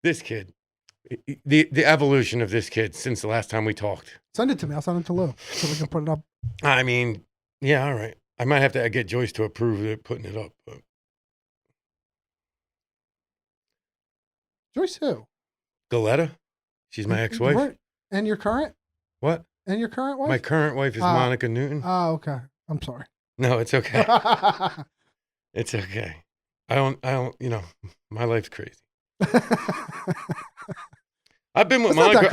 This kid, the evolution of this kid since the last time we talked. Send it to me. I'll send it to Lou so we can put it up. I mean, yeah, all right. I might have to get Joyce to approve it, putting it up. But. Joyce who? Galetta. She's my ex-wife. And your current? What? And your current wife? My current wife is Monica Newton. Oh, okay. I'm sorry. No, it's okay. It's okay. I don't, my life's crazy. I've been with Monica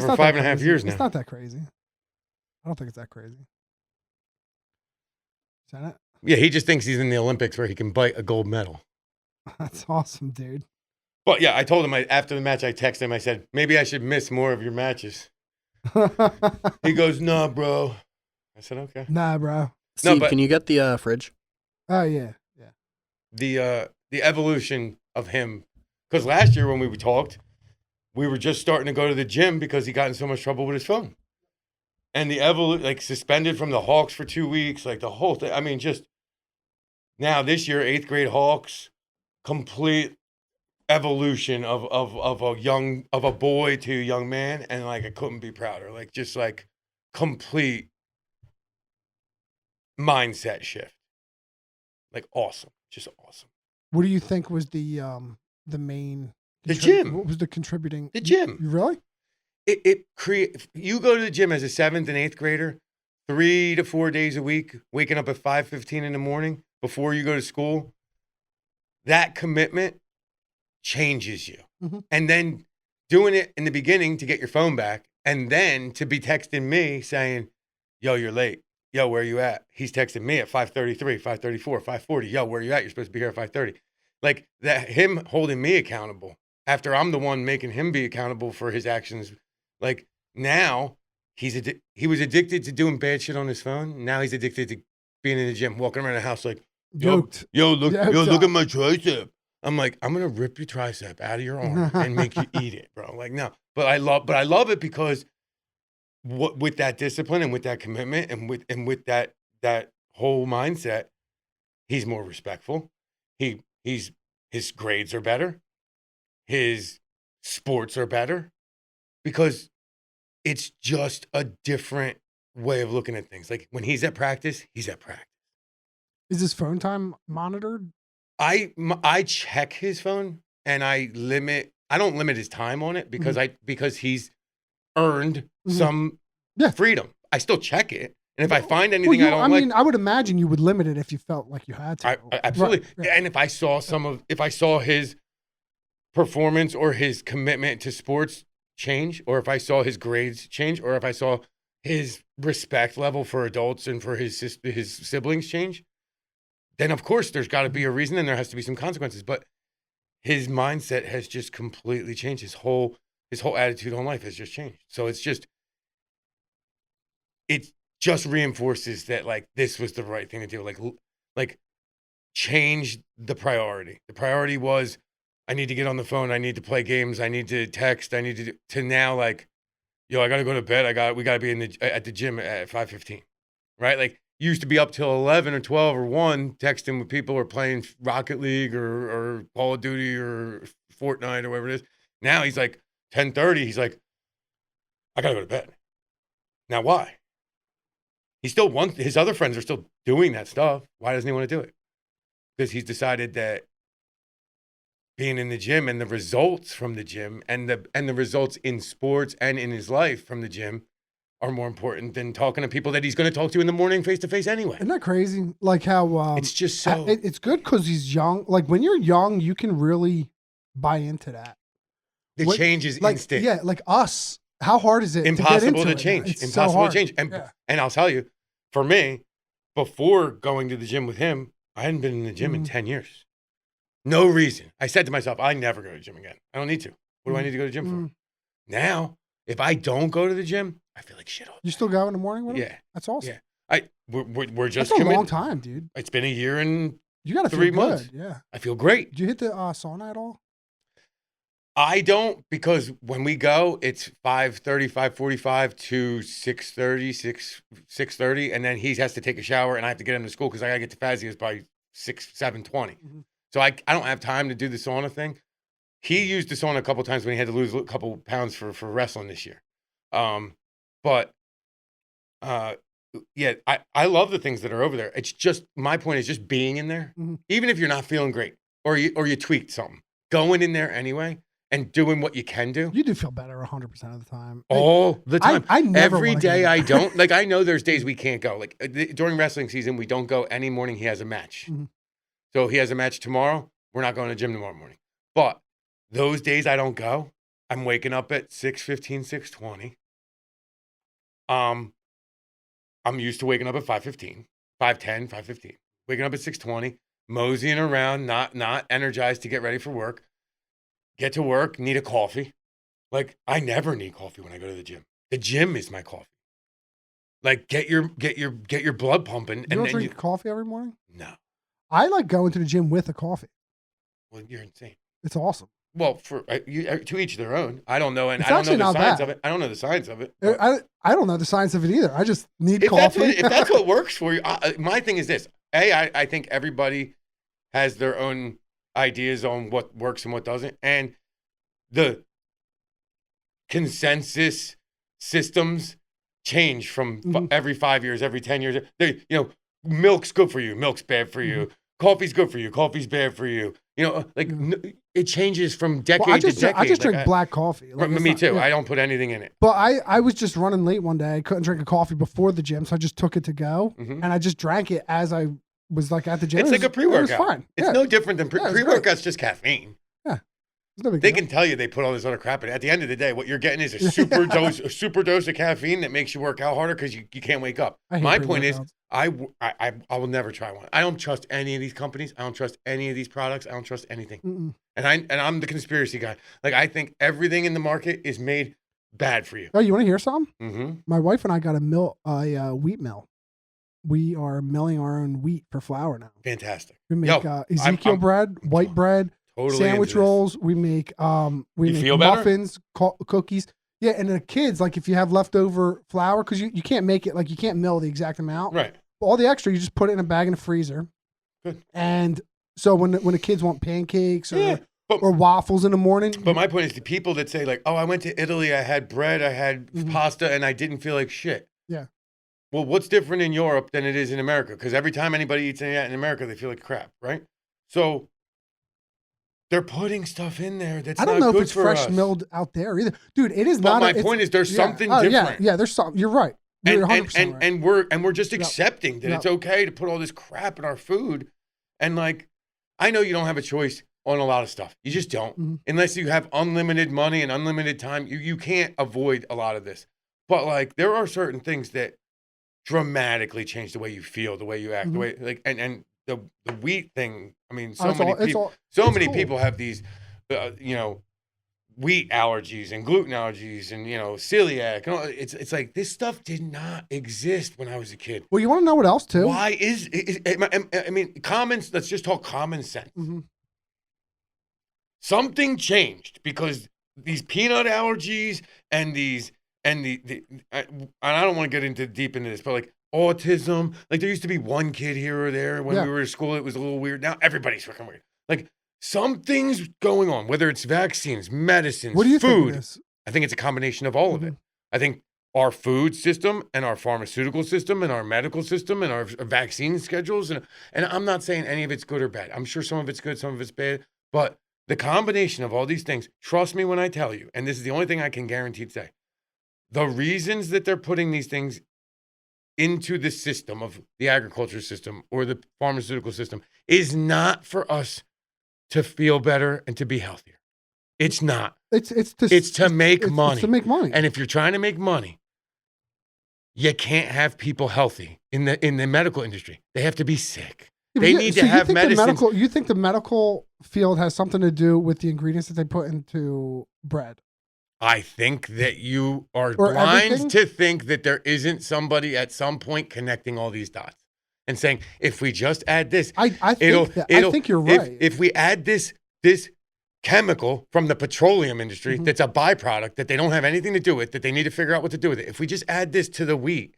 for 5.5 years now. It's not that crazy. I don't think it's that crazy. Is that it? Yeah, he just thinks he's in the Olympics where he can bite a gold medal. That's awesome, dude. But yeah, I told him after the match, I texted him, I said, maybe I should miss more of your matches. He goes, nah, bro. I said, okay. Nah, bro. Steve, can you get the fridge? Oh, yeah. The evolution of him. Because last year when we talked, we were just starting to go to the gym because he got in so much trouble with his phone. And the evolution, suspended from the Hawks for 2 weeks, the whole thing. I mean, just now this year, 8th grade Hawks, complete evolution of a boy to a young man, and I couldn't be prouder. Complete mindset shift. Awesome, just awesome. What do you think was the main? The gym. What was the contributing? The gym. Really? You go to the gym as a 7th and 8th grader, 3 to 4 days a week, waking up at 5:15 in the morning before you go to school. That commitment changes you. Mm-hmm. And then doing it in the beginning to get your phone back, and then to be texting me saying, yo, you're late. Yo, where are you at? He's texting me at 5:33, 5:34, 5:40. Yo, where are you at? You're supposed to be here at 5:30. That, him holding me accountable after I'm the one making him be accountable for his actions. Now he was addicted to doing bad shit on his phone. Now he's addicted to being in the gym, walking around the house Yoked. Look at my tricep. I'm like, I'm gonna rip your tricep out of your arm and make you eat it, bro. No. But I love it because with that discipline and with that commitment and with that whole mindset, he's more respectful. His grades are better. His sports are better because it's just a different way of looking at things. When he's at practice, he's at practice. Is his phone time monitored? I check his phone and I don't limit his time on it because because he's earned some freedom. I still check it. And if I find anything I would imagine you would limit it if you felt like you had to. I absolutely. Right. And if I saw his performance or his commitment to sports change, or if I saw his grades change, or if I saw his respect level for adults and for his siblings change, then of course there's got to be a reason and there has to be some consequences. But his mindset has just completely changed. His whole attitude on life has just changed. So it just reinforces that this was the right thing to do. Change the priority. The priority was, I need to get on the phone. I need to play games. I need to text. I need to now yo, I got to go to bed. We got to be at the gym at 5:15, right? You used to be up till 11 or 12 or 1 texting with people or playing Rocket League or Call of Duty or Fortnite or whatever it is. Now he's 10:30. He's I got to go to bed. Now why? He still wants, his other friends are still doing that stuff. Why doesn't he want to do it? Because he's decided that being in the gym and the results from the gym and the results in sports and in his life from the gym are more important than talking to people that he's going to talk to in the morning face to face anyway. Isn't that crazy? How it's just so. It's good because he's young. When you're young, you can really buy into that. The change is instant. Yeah, us. How hard is it? Impossible to change. It's Impossible so to change. And I'll tell you, for me, before going to the gym with him, I hadn't been in the gym in 10 years. No reason. I said to myself, I never go to the gym again. I don't need to. What do I need to go to the gym for? Now, if I don't go to the gym, I feel like shit all the time. You still go in the morning with him? Yeah. That's awesome. Yeah. We're just That's a long time, dude. It's been a year and you gotta 3 feel months. Good. Yeah. I feel great. Did you hit the sauna at all? I don't, because when we go, it's 5:30, 5:45 to 6:30, 6:30, and then he has to take a shower, and I have to get him to school because I got to get to Fazia's by 7:20. Mm-hmm. So I don't have time to do the sauna thing. he used the sauna a couple times when he had to lose a couple pounds for wrestling this year. But yeah, I love the things that are over there. It's just, my point is just being in there, even if you're not feeling great or you tweaked something, going in there anyway and doing what you can do. You do feel better 100% of the time. All the time. I never Every wanna day go. I don't. Like, I know there's days we can't go. Like, during wrestling season, we don't go any morning he has a match. So he has a match tomorrow. We're not going to the gym tomorrow morning. But those days I don't go, I'm waking up at 6:15, 6:20. I'm used to waking up at 5:15, 5:10, 5:15. Waking up at 6:20, moseying around, not energized to get ready for work. Get to work, need a coffee. Like, I never need coffee when I go to the gym. The gym is my coffee. Like, get your blood pumping. You don't drink coffee every morning? No. I like going to the gym with a coffee. Well, you're insane. It's awesome. Well, to each their own. I don't know, and It's I don't know actually the not science bad. of it. I don't know the science of it. I don't know the science of it either. I just need If coffee. if that's what works for you, my thing is this. I think everybody has their own ideas on what works and what doesn't, and the consensus systems change from every 5 years, every 10 years. Milk's good for you. Milk's bad for you. Coffee's good for you. Coffee's bad for you. It changes from decade to decade. I just drink black coffee. Like, me too. I don't put anything in it. But I was just running late one day. I couldn't drink a coffee before the gym, so I just took it to go, and I just drank it as I was like at the gym. It's like a pre-workout. It was fine. It's no different than pre-workout's just caffeine. Yeah. No big They deal. can tell you they put all this other crap in it. At the end of the day, what you're getting is a super dose of caffeine that makes you work out harder because you can't wake up. My point is, I will never try one. I don't trust any of these companies. I don't trust any of these products. I don't trust anything. And I'm the conspiracy guy. Like, I think everything in the market is made bad for you. Oh, you want to hear something? Mm-hmm. My wife and I got a wheat mill. We are milling our own wheat for flour now. Fantastic. We make Ezekiel bread, white bread, totally sandwich rolls. We make feel better? muffins, cookies. Yeah, and the kids, like, if you have leftover flour, because you can't make it, like, you can't mill the exact amount. Right. All the extra, you just put it in a bag in the freezer. Good. And so when the kids want pancakes or waffles in the morning. But my point is the people that say, like, oh, I went to Italy, I had bread, I had pasta, and I didn't feel like shit. Yeah. Well, what's different in Europe than it is in America? Because every time anybody eats that in America, they feel like crap, right? So they're putting stuff in there that's not good for us. I don't know if it's fresh milled out there either. Dude, it is not. But my point is there's something different. Yeah, there's something. You're right. You're 100% right. And we're just accepting that it's okay to put all this crap in our food. And, like, I know you don't have a choice on a lot of stuff. You just don't. Unless you have unlimited money and unlimited time, you can't avoid a lot of this. But, like, there are certain things that dramatically change the way you feel, the way you act, the way, like, and the wheat thing. I mean, many people have these, wheat allergies and gluten allergies and, celiac. And all. It's like, this stuff did not exist when I was a kid. Well, you want to know what else too? Why let's just talk common sense. Something changed because these peanut allergies and I don't want to get deep into this, but, like, autism, like, there used to be one kid here or there when we were at school. It was a little weird. Now everybody's freaking weird. Like, something's going on, whether it's vaccines, medicines, what do you food. Think it is? I think it's a combination of all of it. I think our food system and our pharmaceutical system and our medical system and our vaccine schedules. And I'm not saying any of it's good or bad. I'm sure some of it's good, some of it's bad. But the combination of all these things, trust me when I tell you, and this is the only thing I can guarantee today, the reasons that they're putting these things into the system of the agriculture system or the pharmaceutical system is not for us to feel better and to be healthier. It's not. It's to make money. It's to make money. And if you're trying to make money, you can't have people healthy in the medical industry. They have to be sick. They need to have medicine. You think the medical field has something to do with the ingredients that they put into bread? I think that you are blind to think that there isn't somebody at some point connecting all these dots and saying, if we just add this, I think you're right. If we add this chemical from the petroleum industry that's a byproduct that they don't have anything to do with, that they need to figure out what to do with it. If we just add this to the wheat,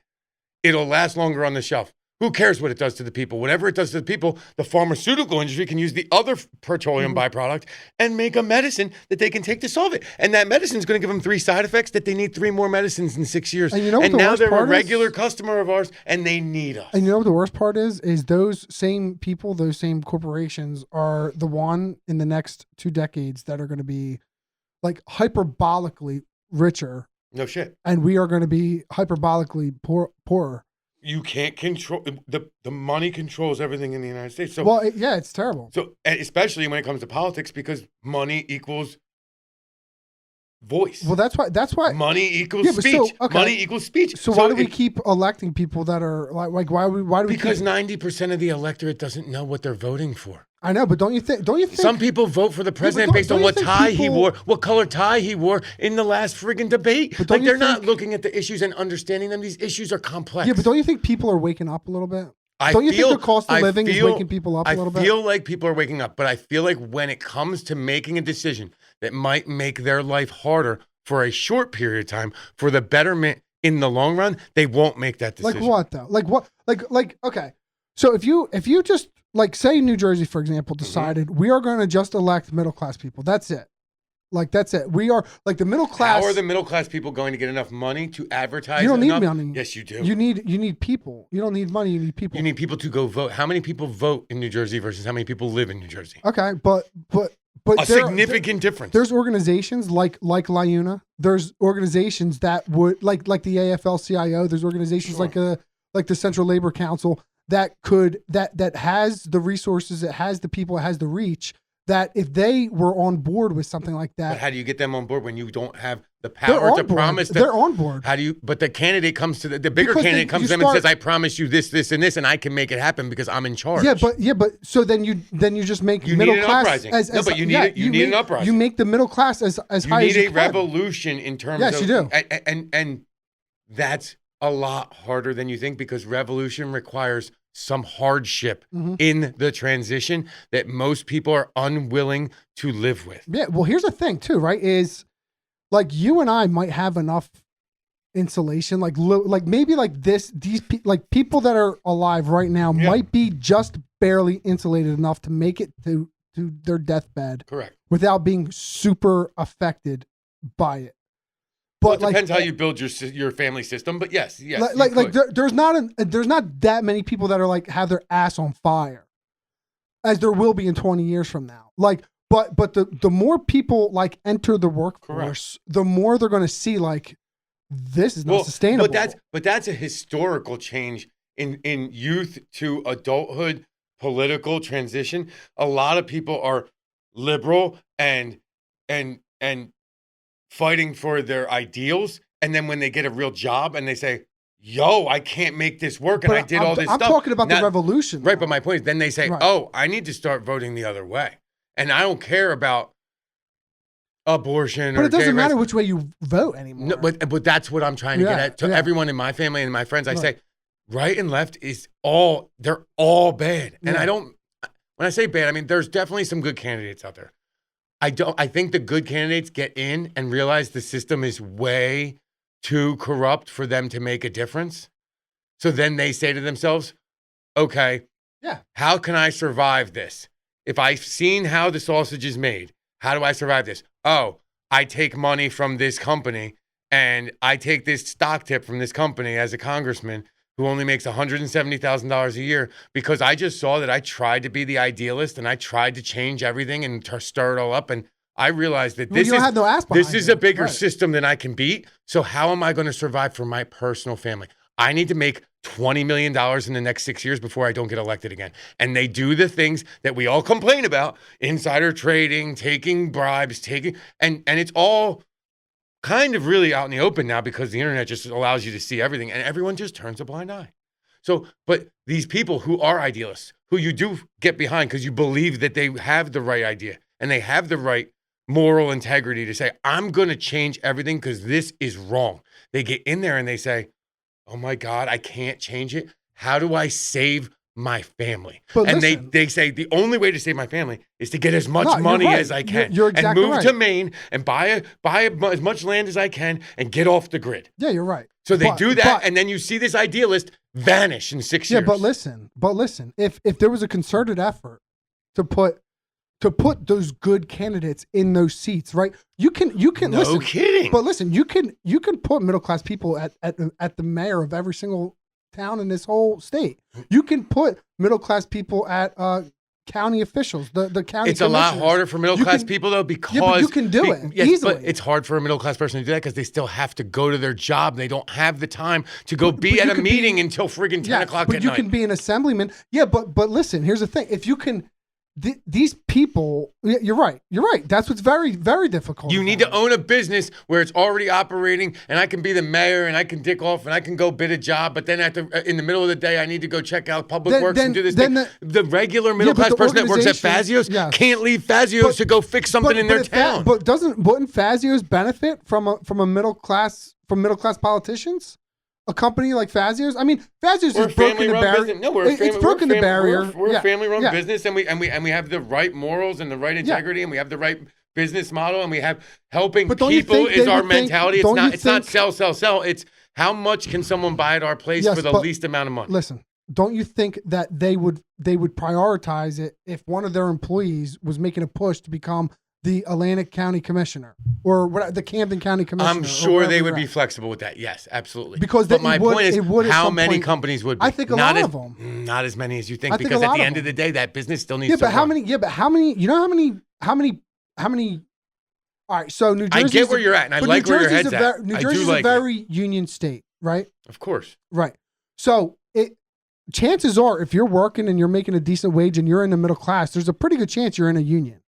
it'll last longer on the shelf. Who cares what it does to the people? Whatever it does to the people, the pharmaceutical industry can use the other petroleum byproduct and make a medicine that they can take to solve it. And that medicine is going to give them 3 side effects that they need 3 more medicines in 6 years. And you know what and the now worst they're a part regular is? customer of ours, and they need us. And you know what the worst part is those same people, those same corporations are the one in the next 2 decades that are going to be like hyperbolically richer. No shit. And we are going to be hyperbolically poorer. You can't control the money controls everything in the United States. So well, it's terrible. So especially when it comes to politics, because money equals voice. Well, that's why money equals speech. So, okay. Money equals speech. So why do we keep electing people that are like why do we because 90% of the electorate doesn't know what they're voting for. I know, but don't you think some people vote for the president based on what tie he wore, what color tie he wore in the last friggin' debate? But like they're not looking at the issues and understanding them. These issues are complex. Yeah, but don't you think people are waking up a little bit? Don't you think the cost of living is waking people up a little bit? I feel like people are waking up, but I feel like when it comes to making a decision that might make their life harder for a short period of time for the betterment in the long run, they won't make that decision. Like what though? Like what? Like okay. So if you just like say New Jersey, for example, decided we are going to just elect middle class people. That's it. Like that's it. We are like the middle class. How are the middle class people going to get enough money to advertise? You don't need enough? money. Yes, you do. You need people. You don't need money. You need people. You need people to go vote. How many people vote in New Jersey versus how many people live in New Jersey? Okay, but a significant difference. There's organizations like LIUNA. There's organizations that would like the AFL-CIO. There's organizations like the Central Labor Council that has the resources, it has the people, it has the reach. That if they were on board with something like that, but how do you get them on board when you don't have the power to promise them? They're on board. How do you? But the candidate comes to the bigger candidate comes to them and says, "I promise you this, this, and this, and I can make it happen because I'm in charge." Yeah, but so then you just make middle class as no, but you need an uprising. You make the middle class as high as you can. You need a revolution in terms of yes, you do, and that's a lot harder than you think because revolution requires some hardship in the transition that most people are unwilling to live with. Yeah, well, here's the thing too, right? Is like you and I might have enough insulation, like maybe like these people that are alive right now might be just barely insulated enough to make it to their deathbed, correct, without being super affected by it. But well, it depends how you build your family system, but yes. There's not that many people that are like have their ass on fire, as there will be in 20 years from now. Like, but the more people like enter the workforce, the more they're going to see like this is not sustainable. But that's a historical change in youth to adulthood, political transition. A lot of people are liberal and fighting for their ideals, and then when they get a real job and they say, yo, I can't make this work, and I did all this stuff. I'm talking about the revolution. Right, but my point is then they say, oh, I need to start voting the other way. And I don't care about abortion or But it doesn't matter which way you vote anymore. No, but that's what I'm trying to get at. To everyone in my family and my friends, I say, right and left they're all bad. And when I say bad, I mean, there's definitely some good candidates out there. I think the good candidates get in and realize the system is way too corrupt for them to make a difference. So then they say to themselves, okay, how can I survive this? If I've seen how the sausage is made, how do I survive this? Oh, I take money from this company and I take this stock tip from this company as a congressman who only makes $170,000 a year because I just saw that I tried to be the idealist and I tried to change everything and stir it all up. And I realized that this is a bigger system than I can beat. So how am I going to survive for my personal family? I need to make $20 million in the next 6 years before I don't get elected again. And they do the things that we all complain about, insider trading, taking bribes, and it's all kind of really out in the open now because the internet just allows you to see everything and everyone just turns a blind eye. So, but these people who are idealists, who you do get behind because you believe that they have the right idea and they have the right moral integrity to say, I'm going to change everything because this is wrong. They get in there and they say, oh my God, I can't change it. How do I save my family? And they say the only way to save my family is to get as much money as I can. You're exactly and move to Maine and buy as much land as I can and get off the grid. Yeah, you're right. So they do that, and then you see this idealist vanish in 6 Yeah, years. but listen. If there was a concerted effort to put those good candidates in those seats, right? You can No listen. kidding. But listen, you can put middle class people at the mayor of every single town in this whole state. You can put middle class people at county officials, the county. It's a lot harder for middle class people though, because but you can do it easily. But it's hard for a middle class person to do that because they still have to go to their job. They don't have the time to go be at a meeting until friggin' 10 o'clock at night. But you can be an assemblyman. Yeah, but listen, here's the thing: if you can. These people, you're right. That's what's very, very difficult. You need to own a business where it's already operating, and I can be the mayor, and I can dick off, and I can go bid a job. But then in the middle of the day, I need to go check out Public Works and do this thing. The regular middle class person that works at Fazio's can't leave Fazio's to go fix something in their town. But wouldn't Fazio's benefit from a middle class politicians? A company like Fazio's, I mean, Fazio's has broken the barrier. No, it's broken the barrier. We're a family-run business, and we have the right morals and the right integrity, and we have the right business model, and we have helping people is our mentality. It's not sell. It's how much can someone buy at our place for the least amount of money. Listen, don't you think that they would prioritize it if one of their employees was making a push to become the Atlantic County Commissioner or the Camden County Commissioner? I'm sure they would be flexible with that. Yes, absolutely. But my point is, how many companies would be? I think a lot of them. Not as many as you think, because at the end of the day, that business still needs to run. How many? You know how many? All right, so New Jersey. I get where you're at, and I like where your head's at. New Jersey's a very union state, right? Of course. Right. So chances are, if you're working and you're making a decent wage and you're in the middle class, there's a pretty good chance you're in a union.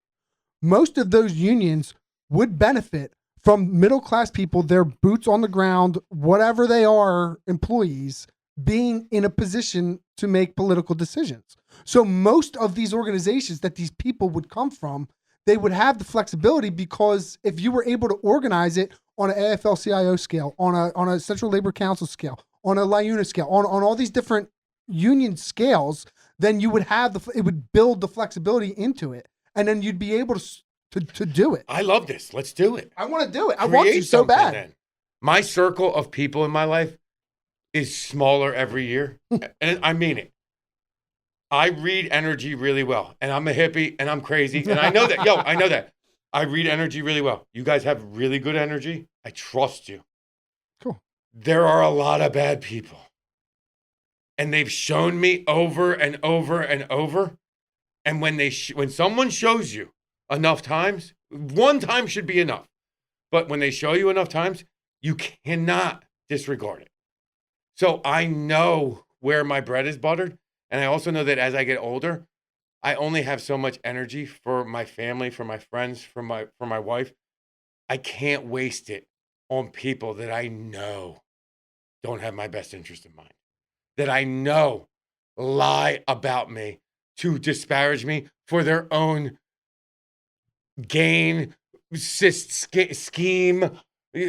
Most of those unions would benefit from middle class people, their boots on the ground, whatever they are, employees, being in a position to make political decisions. So most of these organizations that these people would come from, they would have the flexibility, because if you were able to organize it on an AFL-CIO scale, on a Central Labor Council scale, on a LIUNA scale, on all these different union scales, then you would have it would build the flexibility into it. And then you'd be able to do it. I love this. Let's do it. I want to do it. I want to so bad. Then. My circle of people in my life is smaller every year. And I mean it. I read energy really well. And I'm a hippie and I'm crazy. And I know that. I know that. I read energy really well. You guys have really good energy. I trust you. Cool. There are a lot of bad people. And they've shown me over and over and over. And when someone shows you enough times, one time should be enough. But when they show you enough times, you cannot disregard it. So I know where my bread is buttered. And I also know that as I get older, I only have so much energy for my family, for my friends, for my wife. I can't waste it on people that I know don't have my best interest in mind, that I know lie about me to disparage me for their own gain, scheme,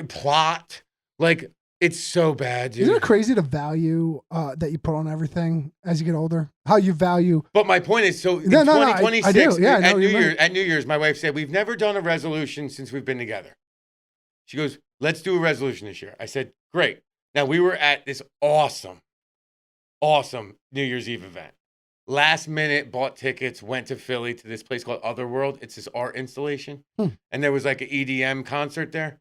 plot. Like, it's so bad, dude. Isn't it crazy the value that you put on everything as you get older? How you value. But my point is, so in 2026, at New Year's, my wife said, we've never done a resolution since we've been together. She goes, let's do a resolution this year. I said, great. Now, we were at this awesome New Year's Eve event. Last minute, bought tickets, went to Philly to this place called Otherworld. It's this art installation. And there was like an EDM concert there.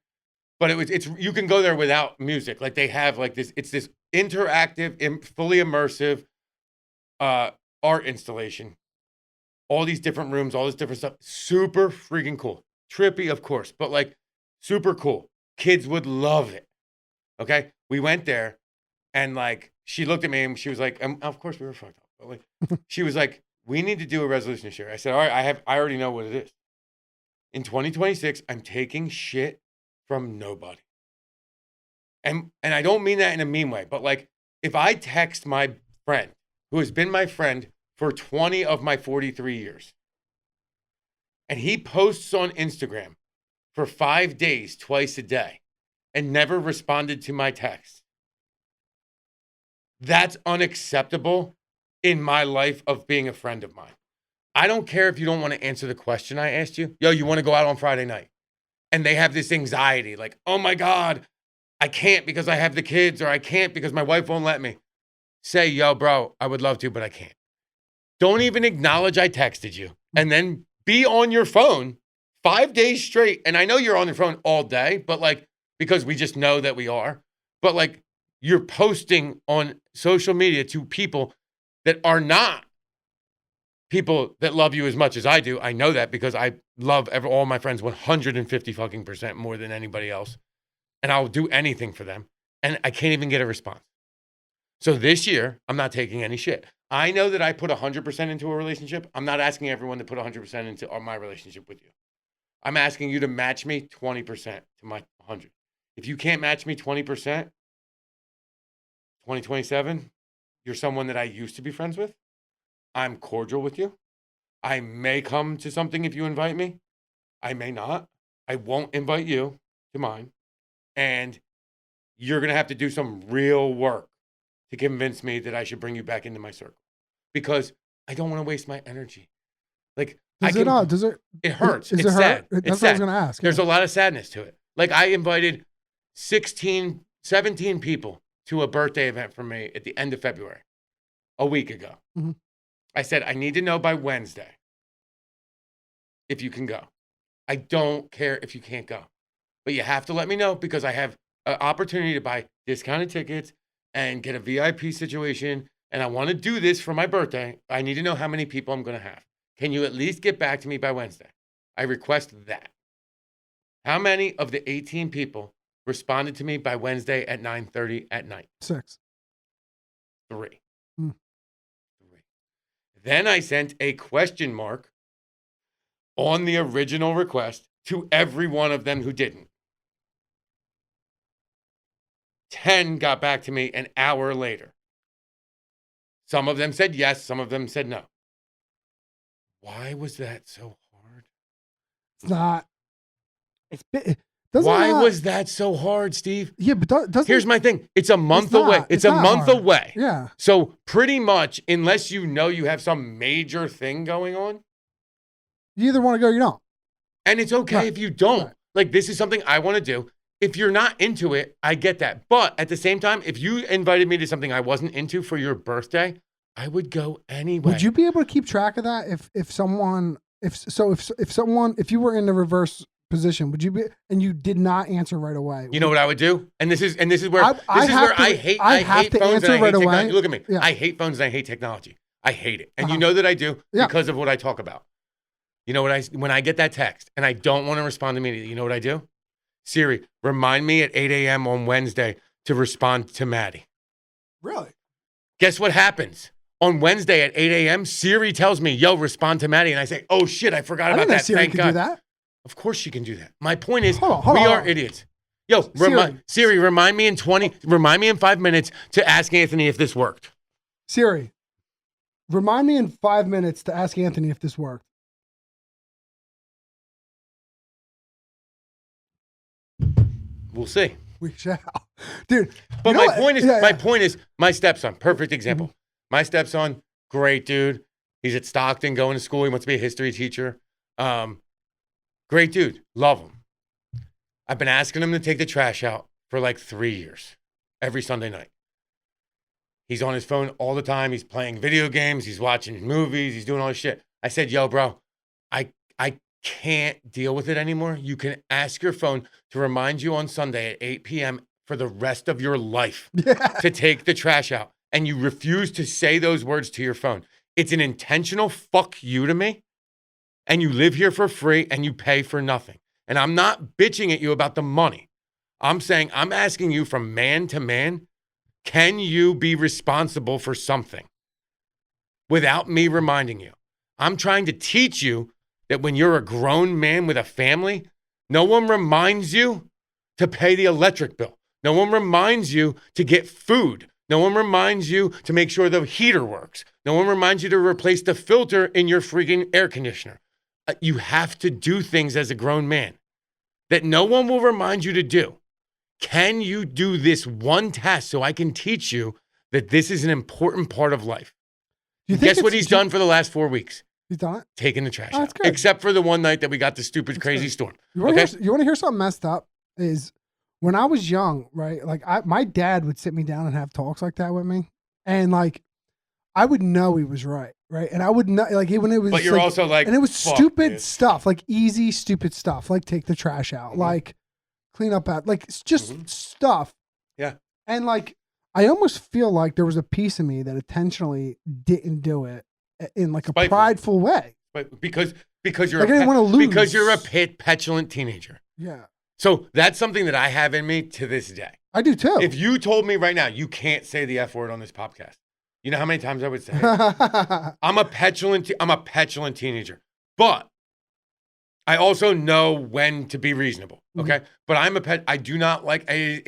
But you can go there without music. Like, they have like this, it's this interactive, fully immersive art installation. All these different rooms, all this different stuff. Super freaking cool. Trippy, of course, but like super cool. Kids would love it. Okay? We went there and like, she looked at me and she was like, of course we were fucked up. But like, she was like, we need to do a resolution this year. I said, all right, I already know what it is. In 2026, I'm taking shit from nobody. And I don't mean that in a mean way, but like, if I text my friend who has been my friend for 20 of my 43 years, and he posts on Instagram for 5 days, twice a day, and never responded to my text, that's unacceptable in my life of being a friend of mine. I don't care if you don't want to answer the question I asked you. Yo, you want to go out on Friday night? And they have this anxiety like, oh my God, I can't because I have the kids, or I can't because my wife won't let me. say, yo, bro, I would love to, but I can't. Don't even acknowledge I texted you. And then be on your phone 5 days straight. And I know you're on your phone all day, but like, because we just know that we are. But like, you're posting on social media to people that are not people that love you as much as I do. I know that because I love all my friends 150% more than anybody else. And I'll do anything for them. And I can't even get a response. So this year, I'm not taking any shit. I know that I put 100% into a relationship. I'm not asking everyone to put 100% into my relationship with you. I'm asking you to match me 20% to my 100. If you can't match me 20%, 2027, you're someone that I used to be friends with. I'm cordial with you. I may come to something if you invite me. I may not. I won't invite you to mine. And you're going to have to do some real work to convince me that I should bring you back into my circle because I don't want to waste my energy. Like, it hurts. It's sad. That's it's what sad. I was going to ask. There's a lot of sadness to it. Like, I invited 17 people to a birthday event for me at the end of February, a week ago. Mm-hmm. I said, I need to know by Wednesday if you can go. I don't care if you can't go, but you have to let me know because I have an opportunity to buy discounted tickets and get a VIP situation. And I want to do this for my birthday. I need to know how many people I'm going to have. Can you at least get back to me by Wednesday? I request that. How many of the 18 people responded to me by Wednesday at 9:30 at night? 6. 3. Mm. 3. Then I sent a question mark on the original request to every one of them who didn't. 10 got back to me an hour later. Some of them said yes, some of them said no. Why was that so hard? It's not. Why was that so hard, Steve? Yeah, but doesn't. Here's my thing. It's a month away. It's a month hard. away. Yeah. So pretty much, unless you know you have some major thing going on, you either want to go or you don't. And it's okay if you don't. Right. Like, this is something I want to do. If you're not into it, I get that. But at the same time, if you invited me to something I wasn't into for your birthday, I would go anyway. Would you be able to keep track of that if you were in the reverse position, would you be, and you did not answer right away? You know what I would do? And this is where I hate phones and I hate technology. Look at me. Yeah. I hate phones and I hate technology. I hate it. And you know that I do because of what I talk about. You know what when I get that text and I don't want to respond immediately, you know what I do? Siri, remind me at 8 a.m. on Wednesday to respond to Maddie. Really? Guess what happens? On Wednesday at 8 a.m., Siri tells me, yo, respond to Maddie. And I say, oh shit, I forgot about that. Siri can do that. Of course she can do that. My point is, hold we on. are idiots. Yo, Siri, remind me in 5 minutes to ask Anthony if this worked. Siri, remind me in 5 minutes to ask Anthony if this worked. We'll see. We shall. Dude. But my point is, my stepson, perfect example. Mm-hmm. My stepson, great dude. He's at Stockton going to school. He wants to be a history teacher. Great dude. Love him. I've been asking him to take the trash out for like 3 years, every Sunday night. He's on his phone all the time. He's playing video games. He's watching movies. He's doing all this shit. I said, yo, bro, I can't deal with it anymore. You can ask your phone to remind you on Sunday at 8 p.m. for the rest of your life to take the trash out. And you refuse to say those words to your phone. It's an intentional fuck you to me. And you live here for free and you pay for nothing. And I'm not bitching at you about the money. I'm saying, I'm asking you from man to man, can you be responsible for something without me reminding you? I'm trying to teach you that when you're a grown man with a family, no one reminds you to pay the electric bill. No one reminds you to get food. No one reminds you to make sure the heater works. No one reminds you to replace the filter in your freaking air conditioner. You have to do things as a grown man that no one will remind you to do. Can you do this one task so I can teach you that this is an important part of life? Guess what he's done for the last 4 weeks? He's done it? Taking the trash out. That's good. Except for the one night that we got the stupid, crazy storm. You want to hear something messed up? Is when I was young, right? Like my dad would sit me down and have talks like that with me. and like I would know he was right, and I would know like when it was. But you're also like, and it was fuck stupid this. stuff, like easy stupid stuff, like take the trash out, like clean up out, like it's just stuff. Yeah, and like I almost feel like there was a piece of me that intentionally didn't do it in like a prideful way. But because you're like I didn't want to lose because you're a petulant teenager. Yeah. So that's something that I have in me to this day. I do too. If you told me right now you can't say the F word on this podcast, you know how many times I would say it? I'm a petulant teenager. But I also know when to be reasonable. Okay. But I do not like I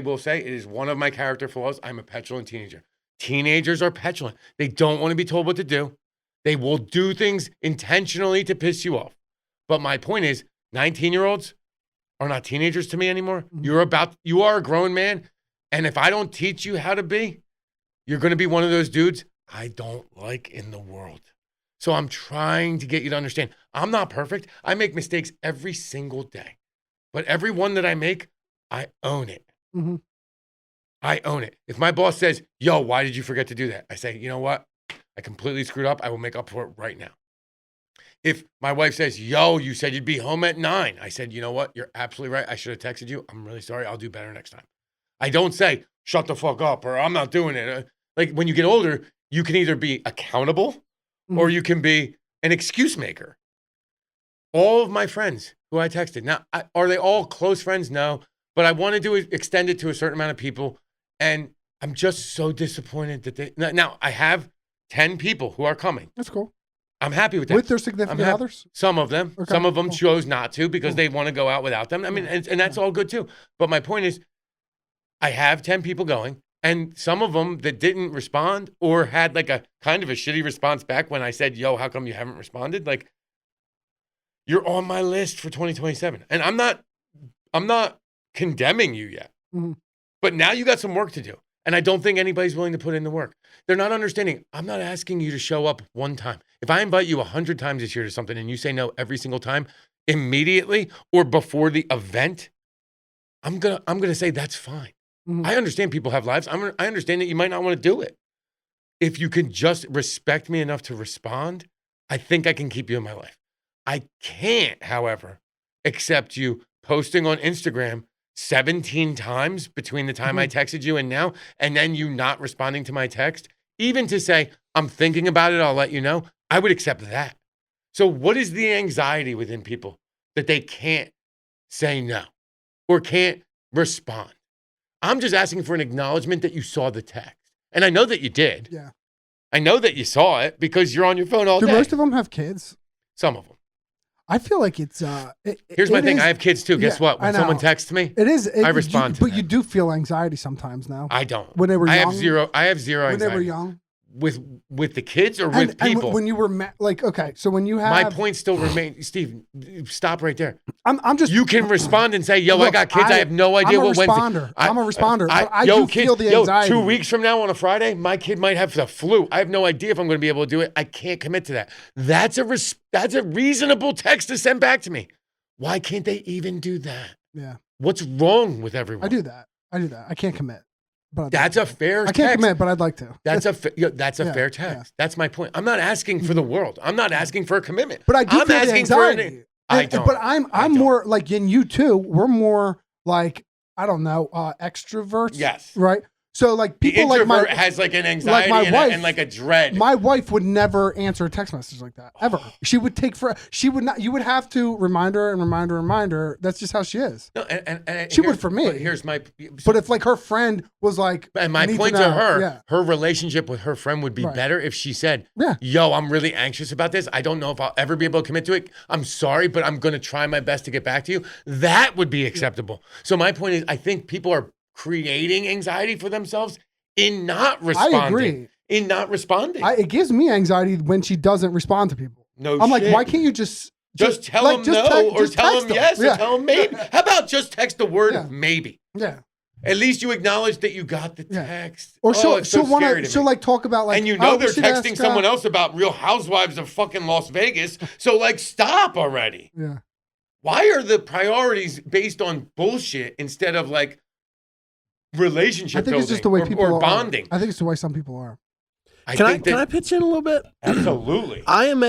will say it is one of my character flaws. I'm a petulant teenager. Teenagers are petulant. They don't want to be told what to do. They will do things intentionally to piss you off. But my point is, 19-year-olds are not teenagers to me anymore. You are a grown man. And if I don't teach you how to be, you're going to be one of those dudes I don't like in the world. So I'm trying to get you to understand. I'm not perfect. I make mistakes every single day. But every one that I make, I own it. I own it. If my boss says, yo, why did you forget to do that? I say, you know what? I completely screwed up. I will make up for it right now. If my wife says, yo, you said you'd be home at 9. I said, you know what? You're absolutely right. I should have texted you. I'm really sorry. I'll do better next time. I don't say, shut the fuck up or I'm not doing it. Like when you get older, you can either be accountable or you can be an excuse maker. All of my friends who I texted, now, are they all close friends? No. But I want to extend it to a certain amount of people. And I'm just so disappointed that now I have 10 people who are coming. That's cool. I'm happy with that. With their significant others? Some of them. Okay. Some of them chose not to because they want to go out without them. I mean, and that's all good too. But my point is, I have 10 people going, and some of them that didn't respond or had like a kind of a shitty response back when I said, yo, how come you haven't responded? Like, you're on my list for 2027. And I'm not condemning you yet. But now you got some work to do. And I don't think anybody's willing to put in the work. They're not understanding. I'm not asking you to show up one time. If I invite you 100 times this year to something and you say no every single time, immediately or before the event, I'm gonna say that's fine. I understand people have lives. I understand that you might not want to do it. If you can just respect me enough to respond, I think I can keep you in my life. I can't, however, accept you posting on Instagram 17 times between the time I texted you and now, and then you not responding to my text, even to say, I'm thinking about it, I'll let you know, I would accept that. So what is the anxiety within people that they can't say no or can't respond? I'm just asking for an acknowledgement that you saw the text. And I know that you did. Yeah. I know that you saw it because you're on your phone all day. Do most of them have kids? Some of them. I feel like it's Here's my thing. I have kids too. Guess what? When someone texts me, I respond to But you do feel anxiety sometimes now. I don't. When they were young? I have zero anxiety. When they were young? With the kids or with people? And when you were okay, so when you have my point still remains, Steve. Stop right there. I'm just. You can respond and say, "Yo, look, I got kids. I have no idea what Wednesday." I'm a responder. I do feel the anxiety. 2 weeks from now on a Friday, my kid might have the flu. I have no idea if I'm going to be able to do it. I can't commit to that. That's a reasonable text to send back to me. Why can't they even do that? Yeah. What's wrong with everyone? I do that. I can't commit. But that's a fair text. I can't commit, but I'd like to. That's a fair text. Yeah. That's my point. I'm not asking for the world. I'm not asking for a commitment. But I do feel the anxiety. I don't. But I'm more like in you too. We're more like, I don't know, extroverts. Yes. Right? So like people the introvert has like an anxiety and like a dread. My wife would never answer a text message like that ever. She would she would not. You would have to remind her. That's just how she is. No, and she would for me. But here's my. But if like her friend was like, and my point to her, her relationship with her friend would be better if she said, "Yo, I'm really anxious about this. I don't know if I'll ever be able to commit to it. I'm sorry, but I'm going to try my best to get back to you." That would be acceptable. So my point is, I think people are creating anxiety for themselves in not responding. I agree. In not responding. It gives me anxiety when she doesn't respond to people. I'm like, why can't you just tell them no or tell them yes or tell them maybe? How about just text the word maybe? Yeah. At least you acknowledge that you got the text. Or she'll like talk about like, and you know they're texting someone else about Real Housewives of fucking Las Vegas. So like, stop already. Yeah. Why are the priorities based on bullshit instead of like relationship I think it's just the building way people or are. bonding. I think it's the way some people are. Can I pitch in a little bit? Absolutely. I am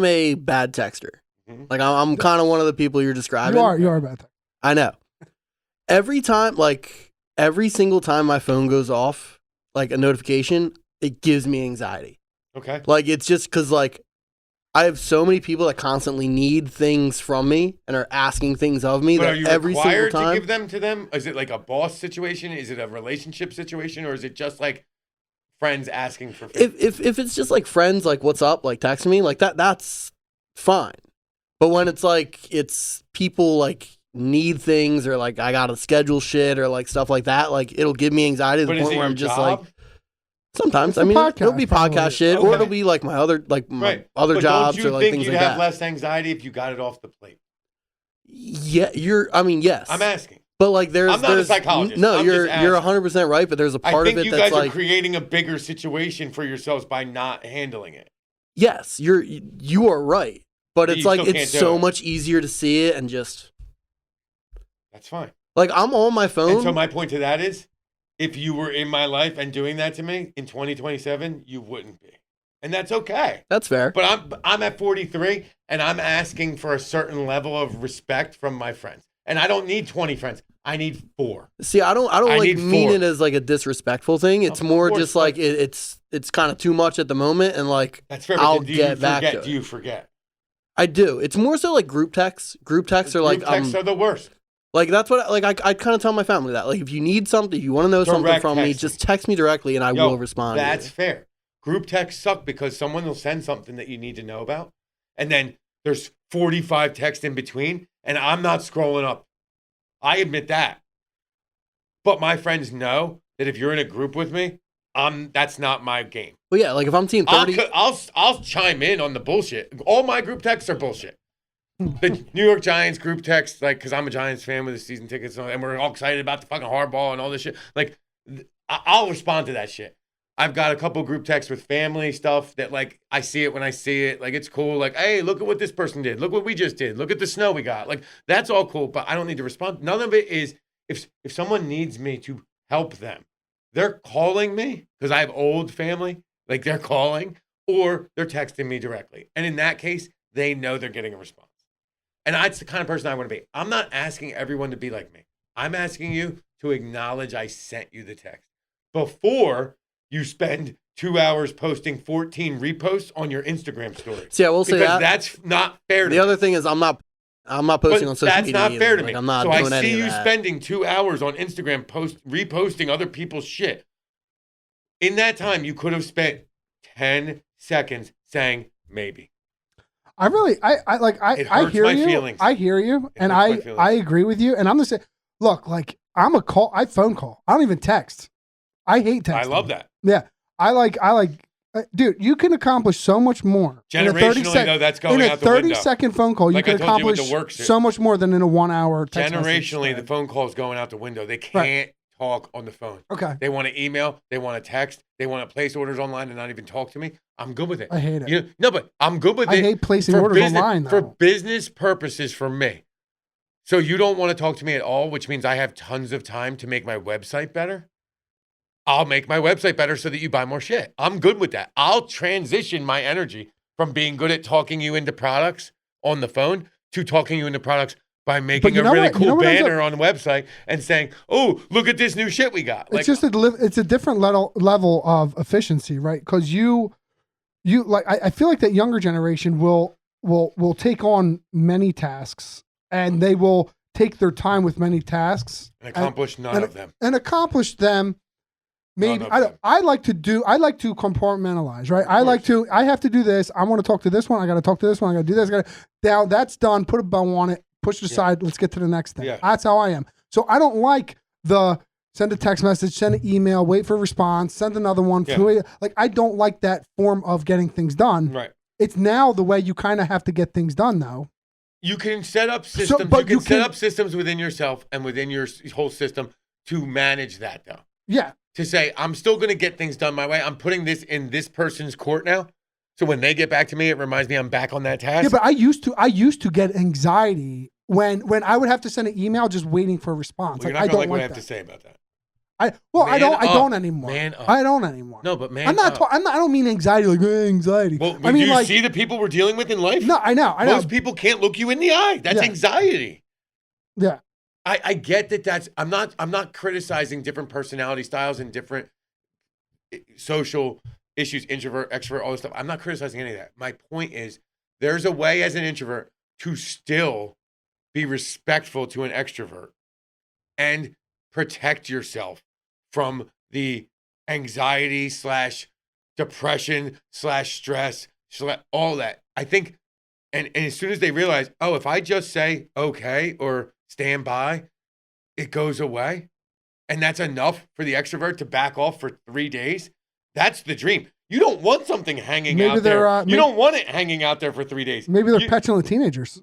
a bad texter. Mhm. Like I'm kind of one of the people you're describing. You are a bad texter. I know. Every single time my phone goes off, like a notification, it gives me anxiety. Okay. Like it's just because like I have so many people that constantly need things from me and are asking things of me But that are you every single required time. to give them to them? Is it like a boss situation? Is it a relationship situation? Or is it just like friends asking for favors? If it's just like friends, like what's up, like texting me, like that's fine. But when it's like it's people like need things or like I gotta schedule shit or like stuff like that, like it'll give me anxiety to the But is point it where your I'm just job? like sometimes. It's I a mean podcast, it'll be probably. podcast shit or Okay. it'll be like my other other But jobs don't you or like think things you'd like have that. less anxiety if you got it off the plate? Yeah, yes. I'm asking. But like I'm not a psychologist. No, I'm you're just you're asking. 100% right, but there's a I part think of it you that's guys like are creating a bigger situation for yourselves by not handling it. yes, you are right. But But it's you like still it's can't do so it. much easier to see it and just That's fine. like I'm on my phone. And so my point to that is, if you were in my life and doing that to me in 2027, you wouldn't be. And that's okay. That's fair. But I'm at 43 and I'm asking for a certain level of respect from my friends. And I don't need 20 friends. I need 4. See, I don't I like need mean 4. it as like a disrespectful thing. It's Of more course, just like but- it's kind of too much at the moment, and like That's fair. But I'll then do get you back forget? to it. Do you forget? I do. It's more so like group texts. Group texts are like Group texts are the worst. like that's what like I kind of tell my family that like if you need something, if you want to know something Direct from me, texting. just text me directly and I Yo, will respond. to That's you. fair. Group texts suck because someone will send something that you need to know about, and then there's 45 texts in between, and I'm not scrolling up. I admit that. But my friends know that if you're in a group with me, that's not my game. Well, yeah, like if I'm seeing 30, I'll chime in on the bullshit. All my group texts are bullshit. The New York Giants group text, like, because I'm a Giants fan with the season tickets, and we're all excited about the fucking hardball and all this shit. Like, I'll respond to that shit. I've got a couple group texts with family stuff that, like, I see it when I see it. Like, it's cool. Like, hey, look at what this person did. Look what we just did. Look at the snow we got. Like, that's all cool, but I don't need to respond. None of it is, if someone needs me to help them, they're calling me because I have old family. Like, they're calling or they're texting me directly. And in that case, they know they're getting a response. And that's the kind of person I want to be. I'm not asking everyone to be like me. I'm asking you to acknowledge I sent you the text before you spend 2 hours posting 14 reposts on your Instagram story. see, I will say Because that. that's not fair to The me. other thing is I'm not posting on social that's media. not either. fair to Like, me. I'm not so doing I any see of you that. spending 2 hours on Instagram reposting other people's shit. In that time, you could have spent 10 seconds saying maybe. I really, I like, It I hurts hear my you. feelings. I hear you, and hurts my I feelings. agree with you. And I'm the same. Look, like I phone call. I don't even text. I hate texting. I love that. Yeah, I like, dude. You can accomplish so much more in a 30 Generationally, though, that's going in a out the 30 window. second phone call. Like you I can told you with accomplish the work shit. so much more than in a 1 hour text message Generationally, the thread. phone call is going out the window. They can't talk on the phone. Okay, They want to email. They want to text. They want to place orders online and not even talk to me. I'm good with it. I hate it. You know, no, but I'm good with I it. hate placing for orders business, online for though. business purposes for me. So you don't want to talk to me at all, which means I have tons of time to make my website better. I'll make my website better so that you buy more shit. I'm good with that. I'll transition my energy from being good at talking you into products on the phone to talking you into products by making you a know really what? You know cool what ends banner on the website and saying, "Oh, look at this new shit we got." It's just it's a different level of efficiency, right? Because you like I feel like that younger generation will take on many tasks and they will take their time with many tasks and accomplish none of them. and accomplish them. Maybe None of them. I like to compartmentalize, right? I have to do this. I want to talk to this one. I got to talk to this one. I got to do this. Now that's done. Put a bow on it. Push it aside. Let's get to the next thing. Yeah. That's how I am. So I don't like the send a text message, send an email, wait for a response, send another one. Yeah. Like I don't like that form of getting things done. Right. It's now the way you kind of have to get things done, though. You can set up systems. but you you can set can- up systems within yourself and within your whole system to manage that, though. Yeah. To say, I'm still going to get things done my way. I'm putting this in this person's court now. So when they get back to me, it reminds me I'm back on that task. Yeah, but I used to get anxiety when I would have to send an email just waiting for a response. Well, Like, you're not I gonna don't like what I like have to that. say about that. I don't anymore. Man up. I don't anymore. No, but man I'm not. up. I don't mean anxiety. Like anxiety. Well, I mean, do you like, see the people we're dealing with in life? no, I know. Most people can't look you in the eye. That's Yeah. anxiety. Yeah. I get that. I'm not criticizing different personality styles and different social issues, introvert, extrovert, all this stuff. I'm not criticizing any of that. My point is, there's a way as an introvert to still be respectful to an extrovert and protect yourself from the anxiety / depression / stress / all that. I think, and as soon as they realize, oh, if I just say okay or stand by, it goes away. And that's enough for the extrovert to back off for 3 days. That's the dream. You don't want something hanging out there. You don't want it hanging out there for 3 days. Maybe they're petulant teenagers.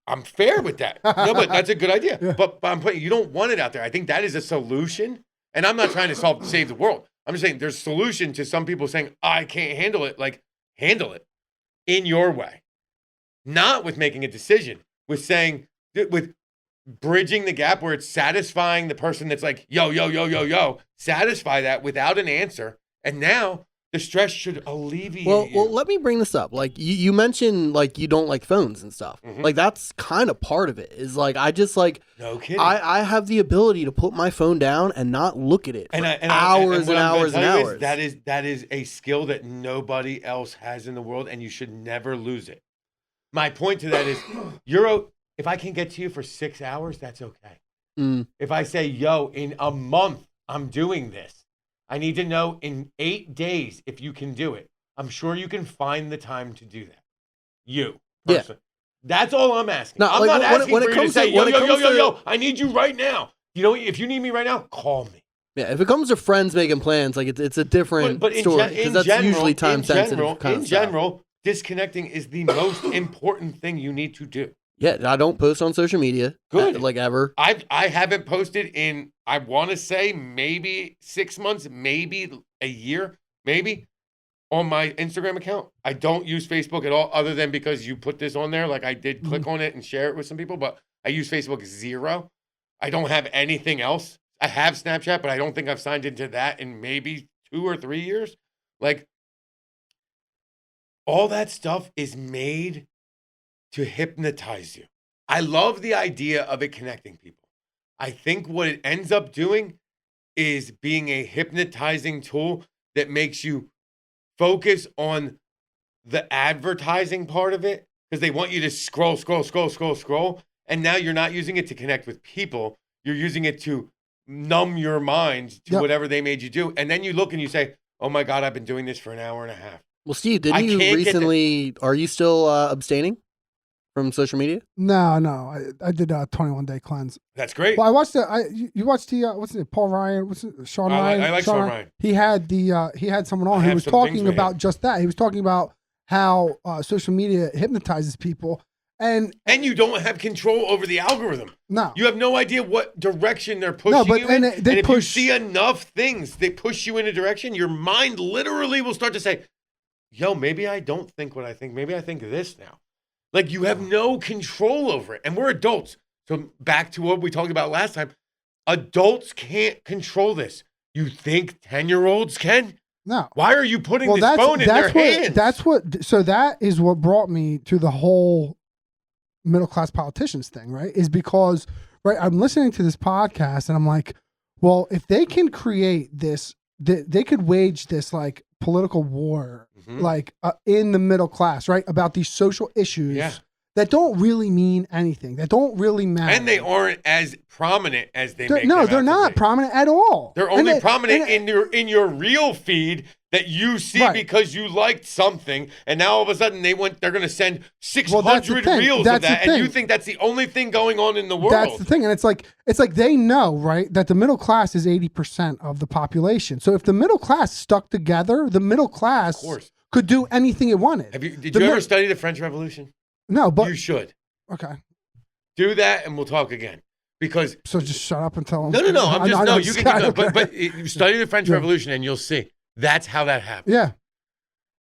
I'm fair with that. No, but that's a good idea. Yeah. But I'm putting, you don't want it out there. I think that is a solution. And I'm not trying to save the world. I'm just saying there's a solution to some people saying, I can't handle it. Like, handle it in your way. Not with making a decision, with saying, with bridging the gap where it's satisfying the person that's like, yo, satisfy that without an answer. And now the stress should alleviate you. Well, let me bring this up. Like you mentioned, like you don't like phones and stuff. Mhm. Like that's kind of part of it. Is like I just like No kidding. I have the ability to put my phone down and not look at it for hours hours and and hours and hours. That is a skill that nobody else has in the world, and you should never lose it. My point to that is, if I can get to you for 6 hours, that's okay. Mm. If I say, yo, in a month, I'm doing this. I need to know in 8 days if you can do it. I'm sure you can find the time to do that. You, personally. That's all I'm asking. No, I'm like, not when asking it for you to comes say, to- when it comes to- yo, I need you right now. You know, if you need me right now, call me. Yeah, if it comes to friends making plans, like it's a different story because that's usually time sensitive. In general, disconnecting is the most important thing you need to do. Yeah, I don't post on social media. Good. Like ever. I haven't posted in, I want to say maybe 6 months, maybe a year, maybe, on my Instagram account. I don't use Facebook at all, other than because you put this on there. Like I did click on it and share it with some people, but I use Facebook 0. I don't have anything else. I have Snapchat, but I don't think I've signed into that in maybe 2 or 3 years. Like, all that stuff is made to hypnotize you. I love the idea of it connecting people. I think what it ends up doing is being a hypnotizing tool that makes you focus on the advertising part of it, because they want you to scroll. And now you're not using it to connect with people. You're using it to numb your mind to whatever they made you do. And then you look and you say, oh my God, I've been doing this for an hour and a half. Well, Steve, didn't you recently? Are you still abstaining from social media? No. I did a 21-day cleanse. That's great. Well, I watched you watched the what's it? Paul Ryan. What's it? Sean Ryan. I like Sean Ryan. He had someone on who was talking about just that. He was talking about how social media hypnotizes people, and you don't have control over the algorithm. No, you have no idea what direction they're pushing you in. And if you see enough things, they push you in a direction. Your mind literally will start to say, yo, maybe I don't think what I think. Maybe I think this now. Like, you have no control over it. And we're adults. So back to what we talked about last time. Adults can't control this. You think 10-year-olds can? No. Why are you putting this phone in their hands? So that is what brought me to the whole middle-class politicians thing, right? Is because, right, I'm listening to this podcast and I'm like, well, if they can create this, they could wage this, like, political war, like in the middle class, right? About these social issues that don't really mean anything, that don't really matter. And they aren't as prominent as they make No, them they're not prominent at all. They're only prominent in your real feed that you see because you liked something, and now all of a sudden they're going to send 600 reels of that, and you think that's the only thing going on in the world. That's the thing, and it's like they know, right, that the middle class is 80% of the population. So if the middle class stuck together, the middle class could do anything it wanted. Did you ever study the French Revolution? No, but you should. Okay. Do that, and we'll talk again. Because so just shut up and tell them. No. I'm just no. You can, but you study the French Revolution, and you'll see. That's how that happened. Yeah.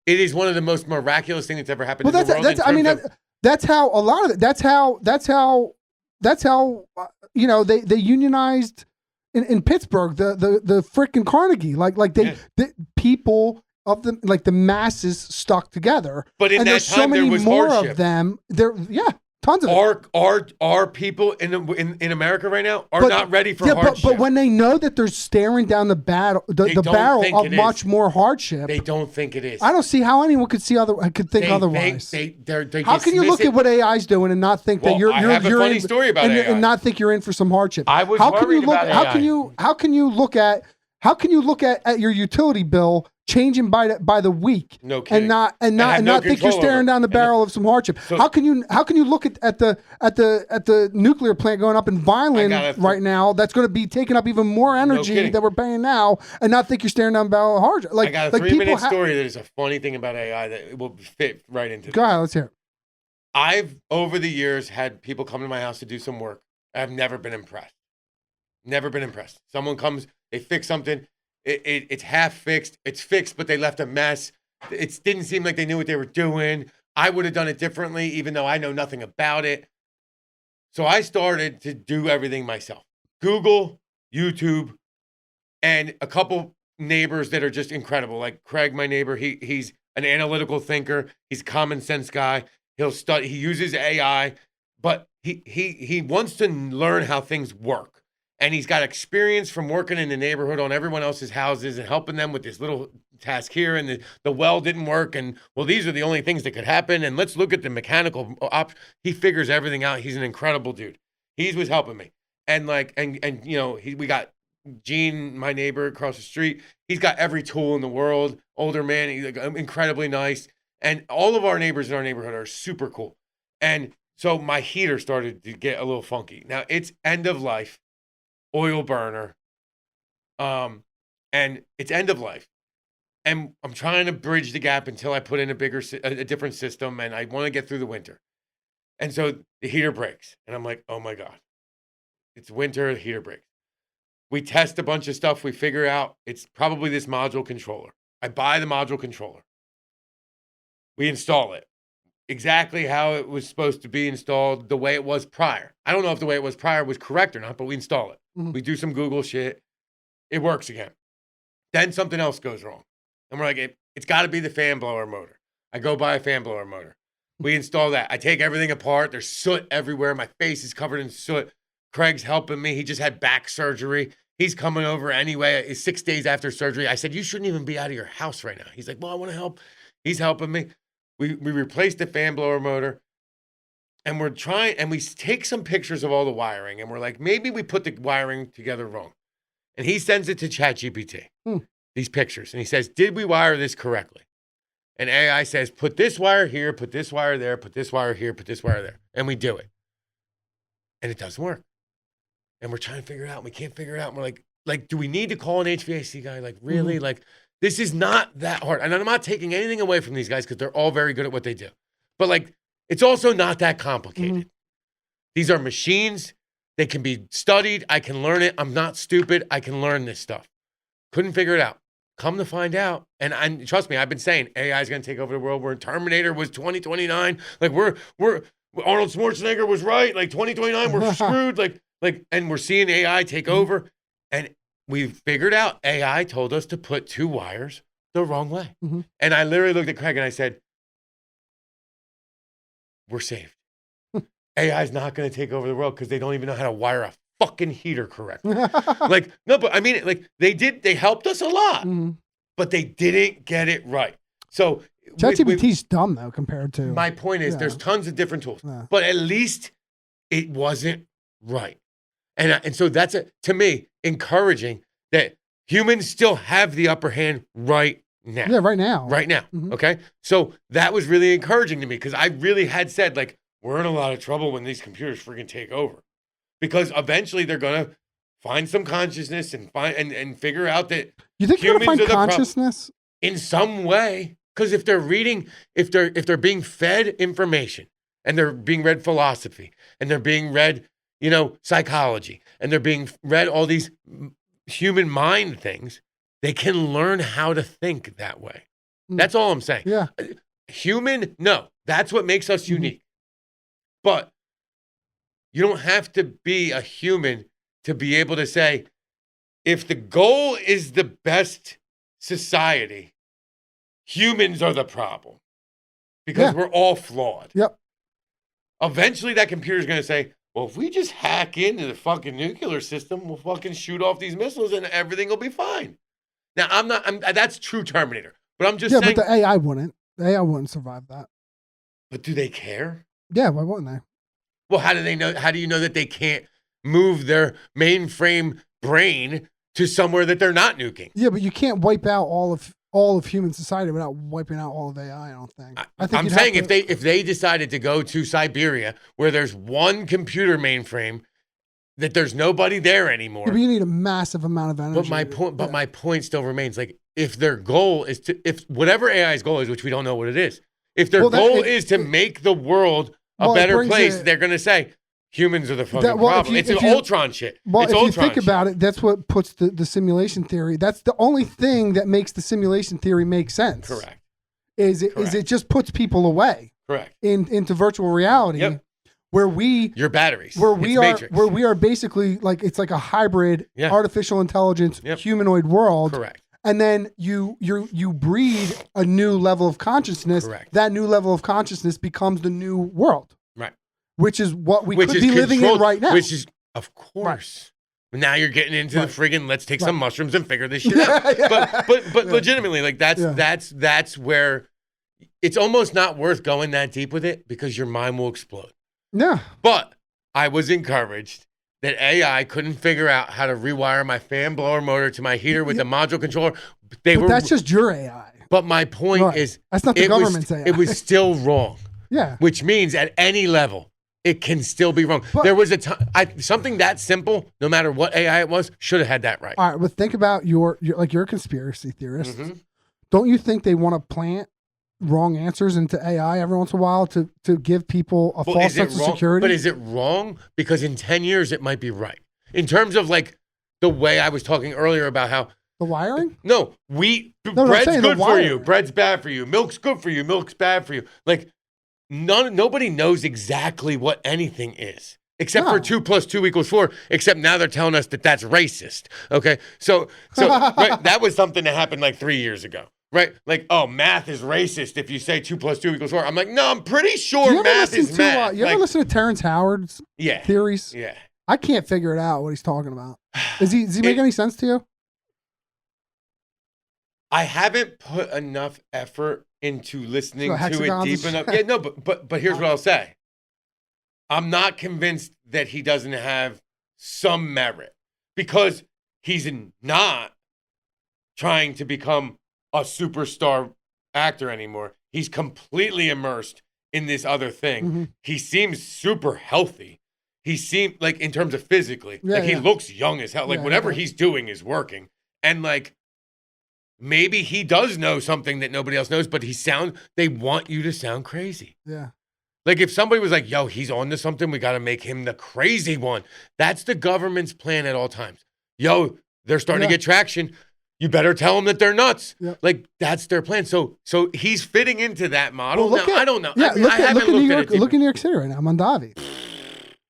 It is one of the most miraculous things that's ever happened in the world. That's how a lot of it. That's how they unionized in Pittsburgh, the frickin' Carnegie, the people of the masses stuck together. But in and that there's time, so many there was more hardship. of them. Tons of it. Our people in America right now are not ready for hardship. But when they know that they're staring down the barrel of much more hardship, they don't think it is. I don't see how anyone could think otherwise. How can you look at what AI's doing and not think that you're I have a funny in, story about and, AI. and not think you're in for some hardship? I was how can worried you look, about how AI. can you look at your utility bill changing by the week, no kidding. and not think you're staring down the barrel of some hardship? How can you look at the nuclear plant going up in Vineland right now that's going to be taking up even more energy that we're paying now, and not think you're staring down the barrel of hardship? I got a 3-minute story that is a funny thing about AI that will fit right into this. Go ahead, let's hear it. I've over the years had people come to my house to do some work. I've never been impressed. Never been impressed. Someone comes, they fix something. It's half fixed. It's fixed, but they left a mess. It didn't seem like they knew what they were doing. I would have done it differently, even though I know nothing about it. So I started to do everything myself. Google, YouTube, and a couple neighbors that are just incredible. Like Craig, my neighbor, he's an analytical thinker. He's a common sense guy. He'll study. He uses AI, but he wants to learn how things work. And he's got experience from working in the neighborhood on everyone else's houses and helping them with this little task here. And the well didn't work. And, well, these are the only things that could happen. And let's look at the mechanical He figures everything out. He's an incredible dude. He was helping me. And, we got Gene, my neighbor across the street. He's got every tool in the world. Older man. He's incredibly nice. And all of our neighbors in our neighborhood are super cool. And so my heater started to get a little funky. Now, it's end of life. Oil burner, and it's end of life, and I'm trying to bridge the gap until I put in a different system, and I want to get through the winter, and so the heater breaks, and I'm like, oh my god, it's winter, the heater breaks. We test a bunch of stuff, we figure out it's probably this module controller. I buy the module controller, we install it exactly how it was supposed to be installed, the way it was prior. I don't know if the way it was prior was correct or not, but we install it. Mm-hmm. We do some Google shit. It works again. Then something else goes wrong. And we're like, it's got to be the fan blower motor. I go buy a fan blower motor. We install that. I take everything apart. There's soot everywhere. My face is covered in soot. Craig's helping me. He just had back surgery. He's coming over anyway. It's 6 days after surgery. I said, you shouldn't even be out of your house right now. He's like, well, I want to help. He's helping me. We replaced the fan blower motor, and we're trying, and we take some pictures of all the wiring, and we're like, maybe we put the wiring together wrong. And he sends it to ChatGPT, these pictures, and he says, did we wire this correctly? And AI says, put this wire here, put this wire there, put this wire here, put this wire there. And we do it. And it doesn't work. And we're trying to figure it out, and we can't figure it out. And we're like, do we need to call an HVAC guy? Like, really? Mm-hmm. Like, this is not that hard. And I'm not taking anything away from these guys because they're all very good at what they do. But, like, it's also not that complicated. Mm-hmm. These are machines. They can be studied. I can learn it. I'm not stupid. I can learn this stuff. Couldn't figure it out. Come to find out. And trust me, I've been saying AI is going to take over the world. We're in Terminator was 2029. Like, we're Arnold Schwarzenegger was right. Like, 2029, we're screwed. Like, and we're seeing AI take over. And we figured out AI told us to put 2 wires the wrong way. Mm-hmm. And I literally looked at Craig and I said, we're saved. AI is not going to take over the world because they don't even know how to wire a fucking heater correctly. Like, no, but I mean, like, they helped us a lot, but they didn't get it right. So ChatGPT's dumb though compared to. My point is there's tons of different tools, but at least it wasn't right. And so that's, to me, encouraging that humans still have the upper hand right now. Yeah, right now. Right now, okay? So that was really encouraging to me because I really had said, like, we're in a lot of trouble when these computers freaking take over. Because eventually they're going to find some consciousness and figure out that you think you're going to find consciousness? In some way. Because if they're reading, if they're being fed information and they're being read philosophy and they're being read psychology, and they're being read all these human mind things, they can learn how to think that way. That's all I'm saying. Yeah. Human, no. That's what makes us unique. But You don't have to be a human to be able to say, if the goal is the best society, humans are the problem because we're all flawed. Yep. Eventually, that computer is going to say, well, if we just hack into the fucking nuclear system, we'll fucking shoot off these missiles and everything will be fine. Now, that's true Terminator. But I'm just saying. Yeah, but the AI wouldn't. The AI wouldn't survive that. But do they care? Yeah, why wouldn't they? Well, how do they know? How do you know that they can't move their mainframe brain to somewhere that they're not nuking? Yeah, but you can't wipe out all of human society without wiping out all of AI. I don't think. I'm saying if they decided to go to Siberia where there's one computer mainframe that there's nobody there anymore. Yeah, but you need a massive amount of energy. But my point still remains, like, if their goal is if whatever AI's goal is, which we don't know what it is, if their goal is to make the world a better place, they're going to say humans are the fucking problem. It's Ultron shit. Well, it's if Ultron you think about it, that's what puts the simulation theory. That's the only thing that makes the simulation theory make sense. Correct. Is it just puts people away. Correct. Into virtual reality. Yep. Your batteries. Where we are basically like, it's like a hybrid artificial intelligence humanoid world. Correct. And then you breed a new level of consciousness. Correct. That new level of consciousness becomes the new world. Right. Which is what we could be living in right now. Which is, of course. Right. Now you're getting into the friggin' let's take some mushrooms and figure this shit out. But legitimately, like that's where it's almost not worth going that deep with it because your mind will explode. Yeah. But I was encouraged that AI couldn't figure out how to rewire my fan blower motor to my heater with the module controller. That's just your AI. But my point is, that's not the government's AI. It was still wrong. Yeah. Which means at any level, it can still be wrong. But there was a time, something that simple, no matter what AI it was, should have had that right. All right, but think about you're a conspiracy theorist. Mm-hmm. Don't you think they want to plant wrong answers into AI every once in a while to give people a false sense of security? But is it wrong? Because in 10 years, it might be right. In terms of like the way I was talking earlier about how the wiring? No, bread's good for you. Bread's bad for you. Milk's good for you. Milk's bad for you. Like nobody knows exactly what anything is. Except for 2 + 2 = 4, except now they're telling us that that's racist. Okay? So right, that was something that happened like 3 years ago. Right? Like, oh, math is racist if you say 2 + 2 = 4. I'm like, no, I'm pretty sure math is math. You ever listen to Terrence Howard's theories? Yeah. I can't figure it out what he's talking about. Does he make any sense to you? I haven't put enough effort into listening to it deep enough. Yeah, no, but here's what I'll say. I'm not convinced that he doesn't have some merit because he's not trying to become a superstar actor anymore. He's completely immersed in this other thing. Mm-hmm. He seems super healthy. He seems like in terms of physically, he looks young as hell. Like whatever he's doing is working. And like maybe he does know something that nobody else knows, but they want you to sound crazy. Yeah. Like if somebody was like, yo, he's on to something, we got to make him the crazy one. That's the government's plan at all times. Yo, they're starting to get traction. You better tell them that they're nuts. Yep. Like that's their plan. So he's fitting into that model. Well, I don't know. Yeah, look in New York. Look in New York City right now, Mondavi.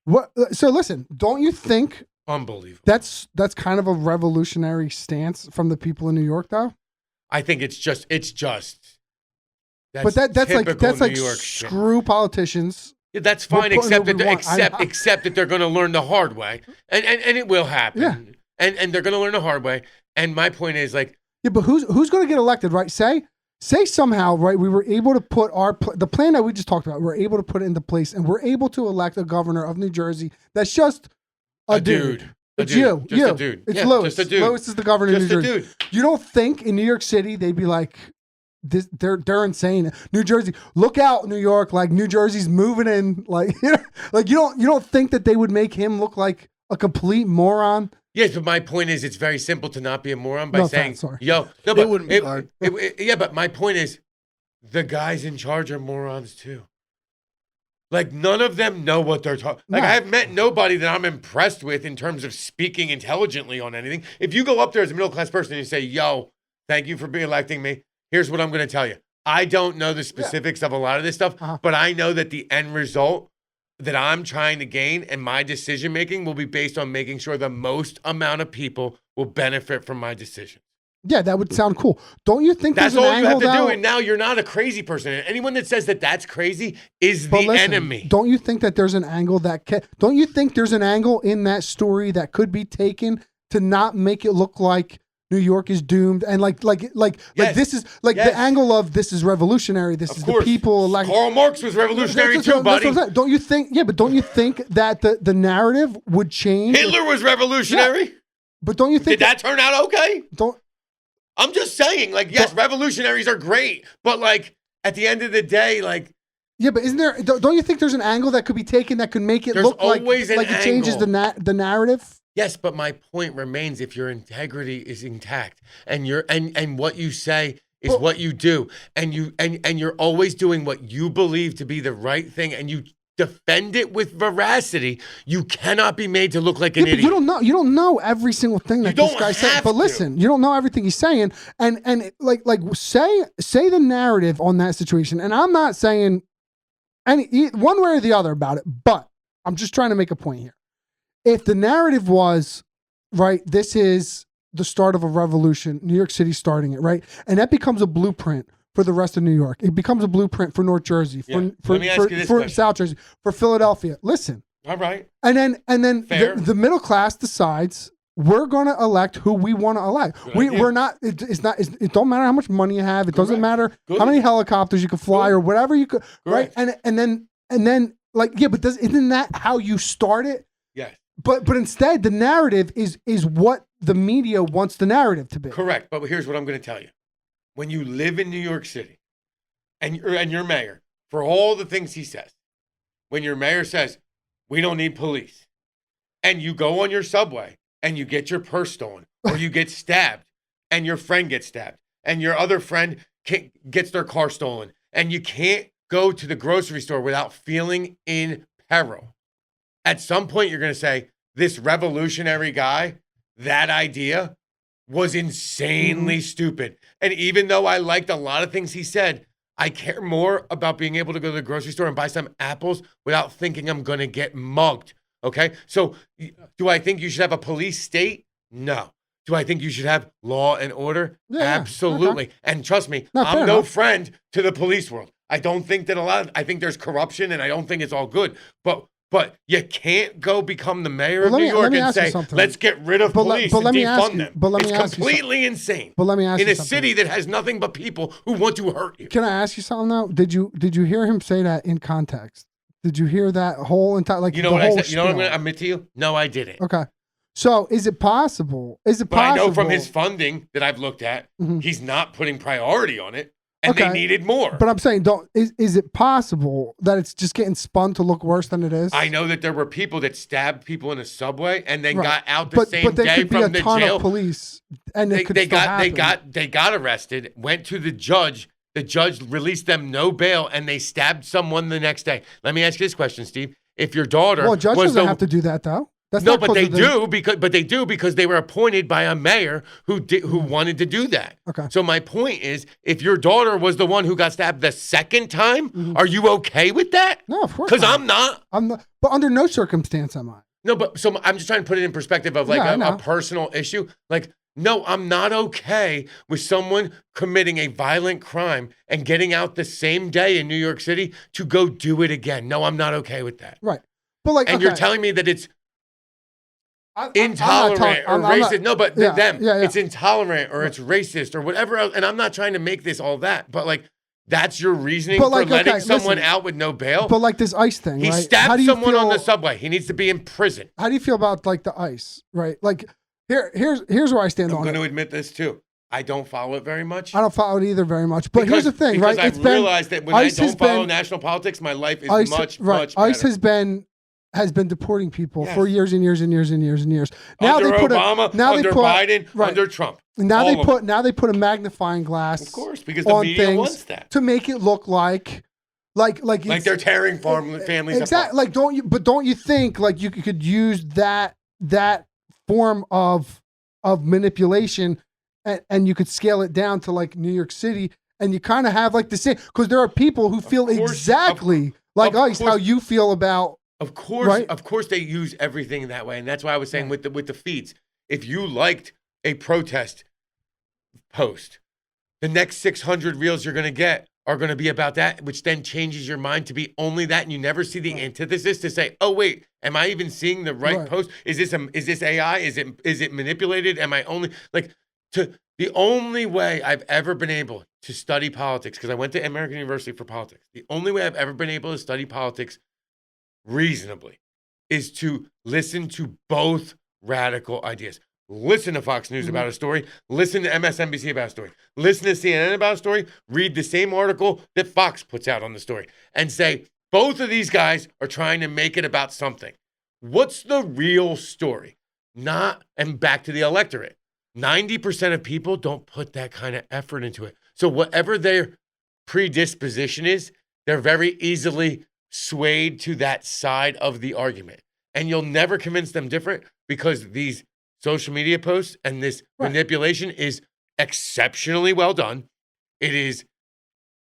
What? So listen, don't you think? Unbelievable. That's kind of a revolutionary stance from the people in New York, though. I think it's just. That's like screw politicians. Yeah, that's fine, except that they're going to learn the hard way, and it will happen. Yeah. And they're going to learn the hard way. And my point is like, yeah, but who's going to get elected, right? Say somehow, right? We were able to put the plan that we just talked about. We're able to put it into place, and we're able to elect a governor of New Jersey that's just a dude. It's you. A dude. It's Louis. Just a dude. Louis is the governor of New Jersey. Dude. You don't think in New York City they'd be like, they're insane. New Jersey, look out, New York! Like New Jersey's moving in. Like like you don't think that they would make him look like a complete moron? Yes, but my point is, it's very simple to not be a moron by saying, "Yo, no, but it wouldn't be hard." Yeah, but my point is, the guys in charge are morons too. Like none of them know what they're talking. Like I have met nobody that I'm impressed with in terms of speaking intelligently on anything. If you go up there as a middle class person and you say, "Yo, thank you for electing me," here's what I'm going to tell you. I don't know the specifics of a lot of this stuff, but I know that the end result that I'm trying to gain, and my decision making will be based on making sure the most amount of people will benefit from my decision. Yeah, that would sound cool. Don't you think That's there's an all you have angle to do, now? and now you're not a crazy person. And anyone that says that that's crazy is But the listen, enemy. Don't you think that there's an angle don't you think there's an angle in that story that could be taken to not make it look like New York is doomed and like Yes. this is like Yes. the angle of this is revolutionary. This Of is course. the people like Karl Marx was revolutionary That's too, what- that's buddy. what I'm saying. Don't you think? Yeah, but don't you think that the narrative would change? Hitler was revolutionary. But don't you think Did that turn out okay? don't I'm just saying, like, yes, revolutionaries are great, but like at the end of the day, like yeah, but isn't there? Don't you think there's an angle that could be taken that could make it There's look like always an it changes the narrative? yes, but my point remains: if your integrity is intact and and what you say is what you do, and you're always doing what you believe to be the right thing, and you defend it with veracity, you cannot be made to look like an Yeah, but idiot. you don't know every single thing that You this don't guy's saying. have But to. listen, you don't know everything he's saying, and like say the narrative on that situation. And I'm not saying one way or the other about it, but I'm just trying to make a point here. If the narrative was right, this is the start of a revolution, New York City starting it, right, and that becomes a blueprint for the rest of New York. It becomes a blueprint for North Jersey, for Let me ask you this for question. South Jersey, for Philadelphia. Listen. All right. And then Fair. the middle class decides we're going to elect who we want to elect. idea. We're not. It don't matter how much money you have. It doesn't matter Good. how many helicopters you can fly Good. or whatever you could. Correct. Right. And then like yeah, but isn't that how you start it? Yes. But instead, the narrative is what the media wants the narrative to be. Correct. But here's what I'm going to tell you: when you live in New York City, and your mayor, for all the things he says, when your mayor says we don't need police, and you go on your subway and you get your purse stolen, or you get stabbed, and your friend gets stabbed, and your other friend gets their car stolen, and you can't go to the grocery store without feeling in peril. At some point, you're going to say, this revolutionary guy, that idea was insanely stupid. And even though I liked a lot of things he said, I care more about being able to go to the grocery store and buy some apples without thinking I'm going to get mugged. Okay? So do I think you should have a police state? No. Do I think you should have law and order? Yeah, Absolutely. okay. And trust me, No, fair I'm no enough. friend to the police world. I don't think that I think there's corruption, and I don't think it's all good. But you can't go become the mayor of New York let me and ask you say, something. let's get rid of police and let me ask defund you- them. but let me It's ask you completely insane. But let me ask in you a something. city that has nothing but people who want to hurt you. Can I ask you something though? Did you hear him say that in context? Did you hear that whole entire like You know the what I whole said? You know what I'm spiel? going to admit to you? No, I didn't. Okay. So is it possible? But I know from his funding that I've looked at, Mhm. he's not putting priority on it, and they Okay. needed more. But I'm saying, is it possible that it's just getting spun to look worse than it is? I know that there were people that stabbed people in a subway and then Right. got out the same but there day could be a from the ton jail. of police, and it could they still got arrested, went to the judge. The judge released them no bail, and they stabbed someone the next day. Let me ask you this question, Steve: if your daughter Well, a judge was doesn't the have to do that though. That's no, not but 'cause they of the- do because they were appointed by a mayor who wanted to do that. Okay. So my point is, if your daughter was the one who got stabbed the second time, are you okay with that? No, of course. Because not. I'm not. I'm not. But under no circumstance am I. No, but so I'm just trying to put it in perspective of like Yeah, I a know. personal issue. Like, no, I'm not okay with someone committing a violent crime and getting out the same day in New York City to go do it again. No, I'm not okay with that. Right. But like, And okay. you're telling me that it's I'm not intolerant talking- or I'm not- racist. No, but Yeah, them. yeah. It's intolerant or it's racist or whatever else. And I'm not trying to make this all that, but like that's your reasoning But, for like, letting okay, someone listen. out with no bail. But like this ICE thing, He right? How stabbed do you someone on feel- the subway. He needs to be in prison. How do you feel about like the ICE, right? Like here's where I stand I'm on going it. to admit this too. I don't follow it very much. I don't follow it either very much. But here's the thing, because right? I've realized that when I ICE has don't follow been- national politics, my life is ICE, much right. better. ICE has been deporting people Yes. for years and years and years and years and years. Now under they put Obama, now under they put, Biden, right. under Trump. Now All of now they put a magnifying glass, Of course, because the on media things wants that. to make it look like Like it's- they're tearing families exactly. apart. Like don't you think like you could use that form of manipulation and you could scale it down to like New York City and you kind of have like the same because there are people who feel course, exactly like of ICE how course. you feel about Of course, Right. of course, they use everything that way, and that's why I was saying with the feeds. If you liked a protest post, the next 600 reels you're going to get are going to be about that, which then changes your mind to be only that, and you never see the antithesis to say, "Oh wait, am I even seeing the right post? Is this AI? Is it manipulated? Am I only like to the only way I've ever been able to study politics, because I went to American University for politics. The only way I've ever been able to study politics reasonably is to listen to both radical ideas. Listen to Fox News about a story. Listen to MSNBC about a story. Listen to CNN about a story. Read the same article that Fox puts out on the story and say, both of these guys are trying to make it about something. What's the real story? And back to the electorate. 90% of people don't put that kind of effort into it. So whatever their predisposition is, they're very easily swayed to that side of the argument. And you'll never convince them different, because these social media posts and this manipulation is exceptionally well done. It is.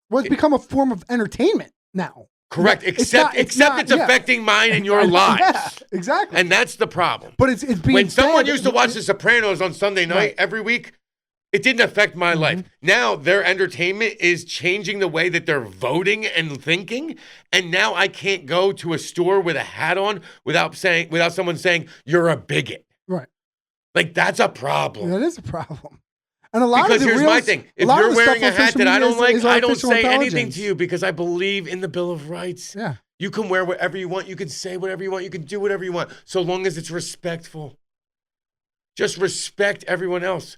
Well, it's become a form of entertainment now. Correct. Except it's affecting mine and your lives. Yeah, exactly. And that's the problem. But it's being when someone used to watch The Sopranos on Sunday night every week, it didn't affect my life. Now their entertainment is changing the way that they're voting and thinking. And now I can't go to a store with a hat on without someone saying you're a bigot. Right. Like, that's a problem. That is a problem. And a lot because of the here's my thing. If you're wearing a hat that I don't like, I don't say anything to you, because I believe in the Bill of Rights. Yeah. You can wear whatever you want. You can say whatever you want. You can do whatever you want, so long as it's respectful. Just respect everyone else.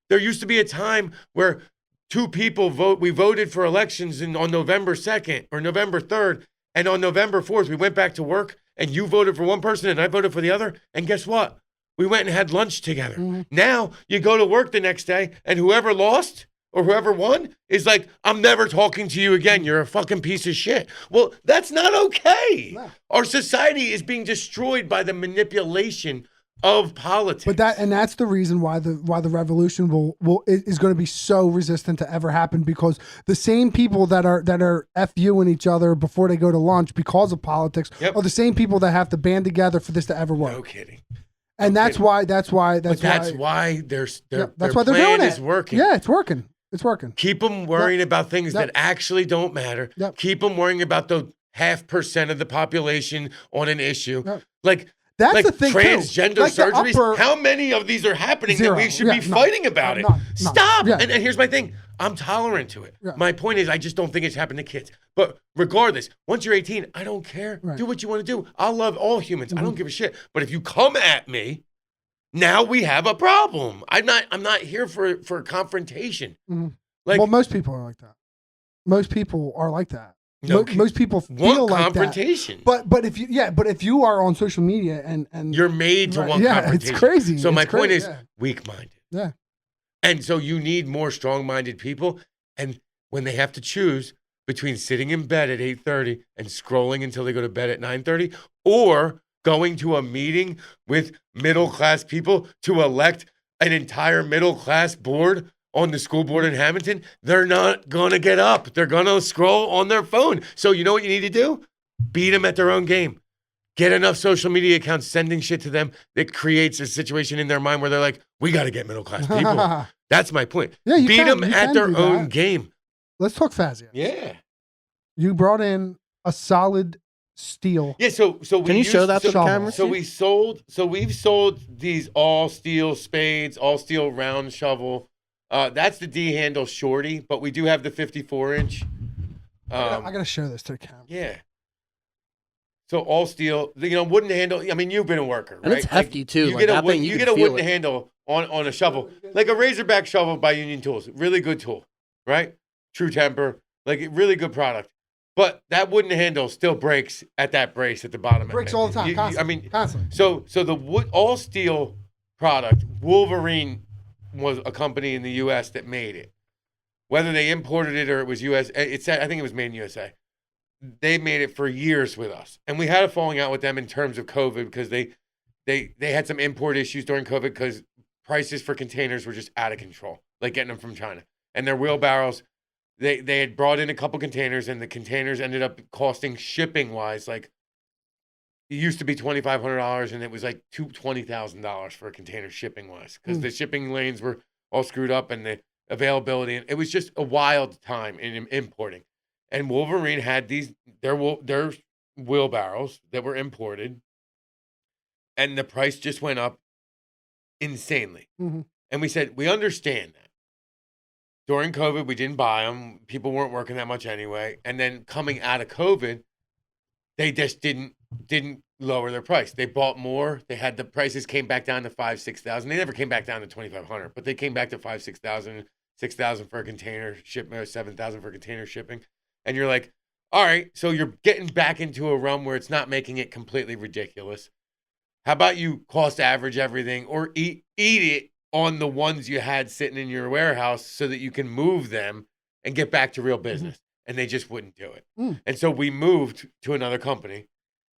There used to be a time where two people we voted for elections on November 2nd or November 3rd, and on November 4th, we went back to work, and you voted for one person and I voted for the other, and guess what? We went and had lunch together. Now you go to work the next day, and whoever lost or whoever won is like, I'm never talking to you again. You're a fucking piece of shit. Well, that's not okay. No. Our society is being destroyed by the manipulation of politics. But that's the reason why the revolution is going to be so resistant to ever happen, because the same people that are FUing each other before they go to lunch because of politics are the same people that have to band together for this to ever work. No kidding. And that's why they're doing it. Is working. Yeah, it's working. It's working. Keep them worrying about things that actually don't matter. Keep them worrying about the 0.5% of the population on an issue. Like, that's the thing, transgender surgeries. How many of these are happening that we should be fighting about it? Stop. Yeah. And here's my thing. I'm tolerant to it. Yeah. My point is, I just don't think it's happened to kids. But regardless, once you're 18, I don't care. Right. Do what you want to do. I'll love all humans. I don't give a shit. But if you come at me, now we have a problem. I'm not here for confrontation. Like, well, most people are like that. Most people are like that. No, most people feel like confrontation. But if you are on social media and you're made to want confrontation. It's crazy. So my point is weak-minded. Yeah. And so you need more strong-minded people. And when they have to choose between sitting in bed at 8:30 and scrolling until they go to bed at 9:30, or going to a meeting with middle-class people to elect an entire middle-class board on the school board in Hammonton, they're not going to get up. They're going to scroll on their phone. So you know what you need to do? Beat them at their own game. Get enough social media accounts sending shit to them that creates a situation in their mind where they're like, we got to get middle-class people. That's my point. Yeah, beat them at their own game. Let's talk Fazio. Yeah. You brought in a solid steel. Yeah, so can you show that to the camera? So we've sold these all steel spades, all steel round shovel. That's the D handle shorty, but we do have the 54-inch. I gotta show this to the camera. Yeah. So all steel, wooden handle. I mean, you've been a worker, right? And it's hefty too. You get a wooden handle on a shovel, like a Razorback shovel by Union Tools. Really good tool, right? True temper, like really good product. But that wooden handle still breaks at that brace at the bottom. Breaks all the time. Constantly. So the all steel product, Wolverine was a company in the U.S. that made it. Whether they imported it or it was U.S., I think it was made in USA. They made it for years with us. And we had a falling out with them in terms of COVID, because they had some import issues during COVID because prices for containers were just out of control, like getting them from China. And their wheelbarrows, they had brought in a couple containers, and the containers ended up costing shipping-wise like it used to be $2,500 and it was like $20,000 for a container shipping wise because the shipping lanes were all screwed up and the availability. And it was just a wild time in importing. And Wolverine had their wheelbarrows that were imported, and the price just went up insanely. Mm-hmm. And we said, we understand that. During COVID, we didn't buy them. People weren't working that much anyway. And then coming out of COVID, they just didn't lower their price. They bought more. They had the prices came back down to $5,000-$6,000. They never came back down to $2,500, but they came back to $5,000-$6,000, $6,000 for a container shipment, or $7,000 for container shipping. And you're like, all right, so you're getting back into a realm where it's not making it completely ridiculous. How about you cost average everything or eat it on the ones you had sitting in your warehouse so that you can move them and get back to real business? And they just wouldn't do it. And so we moved to another company,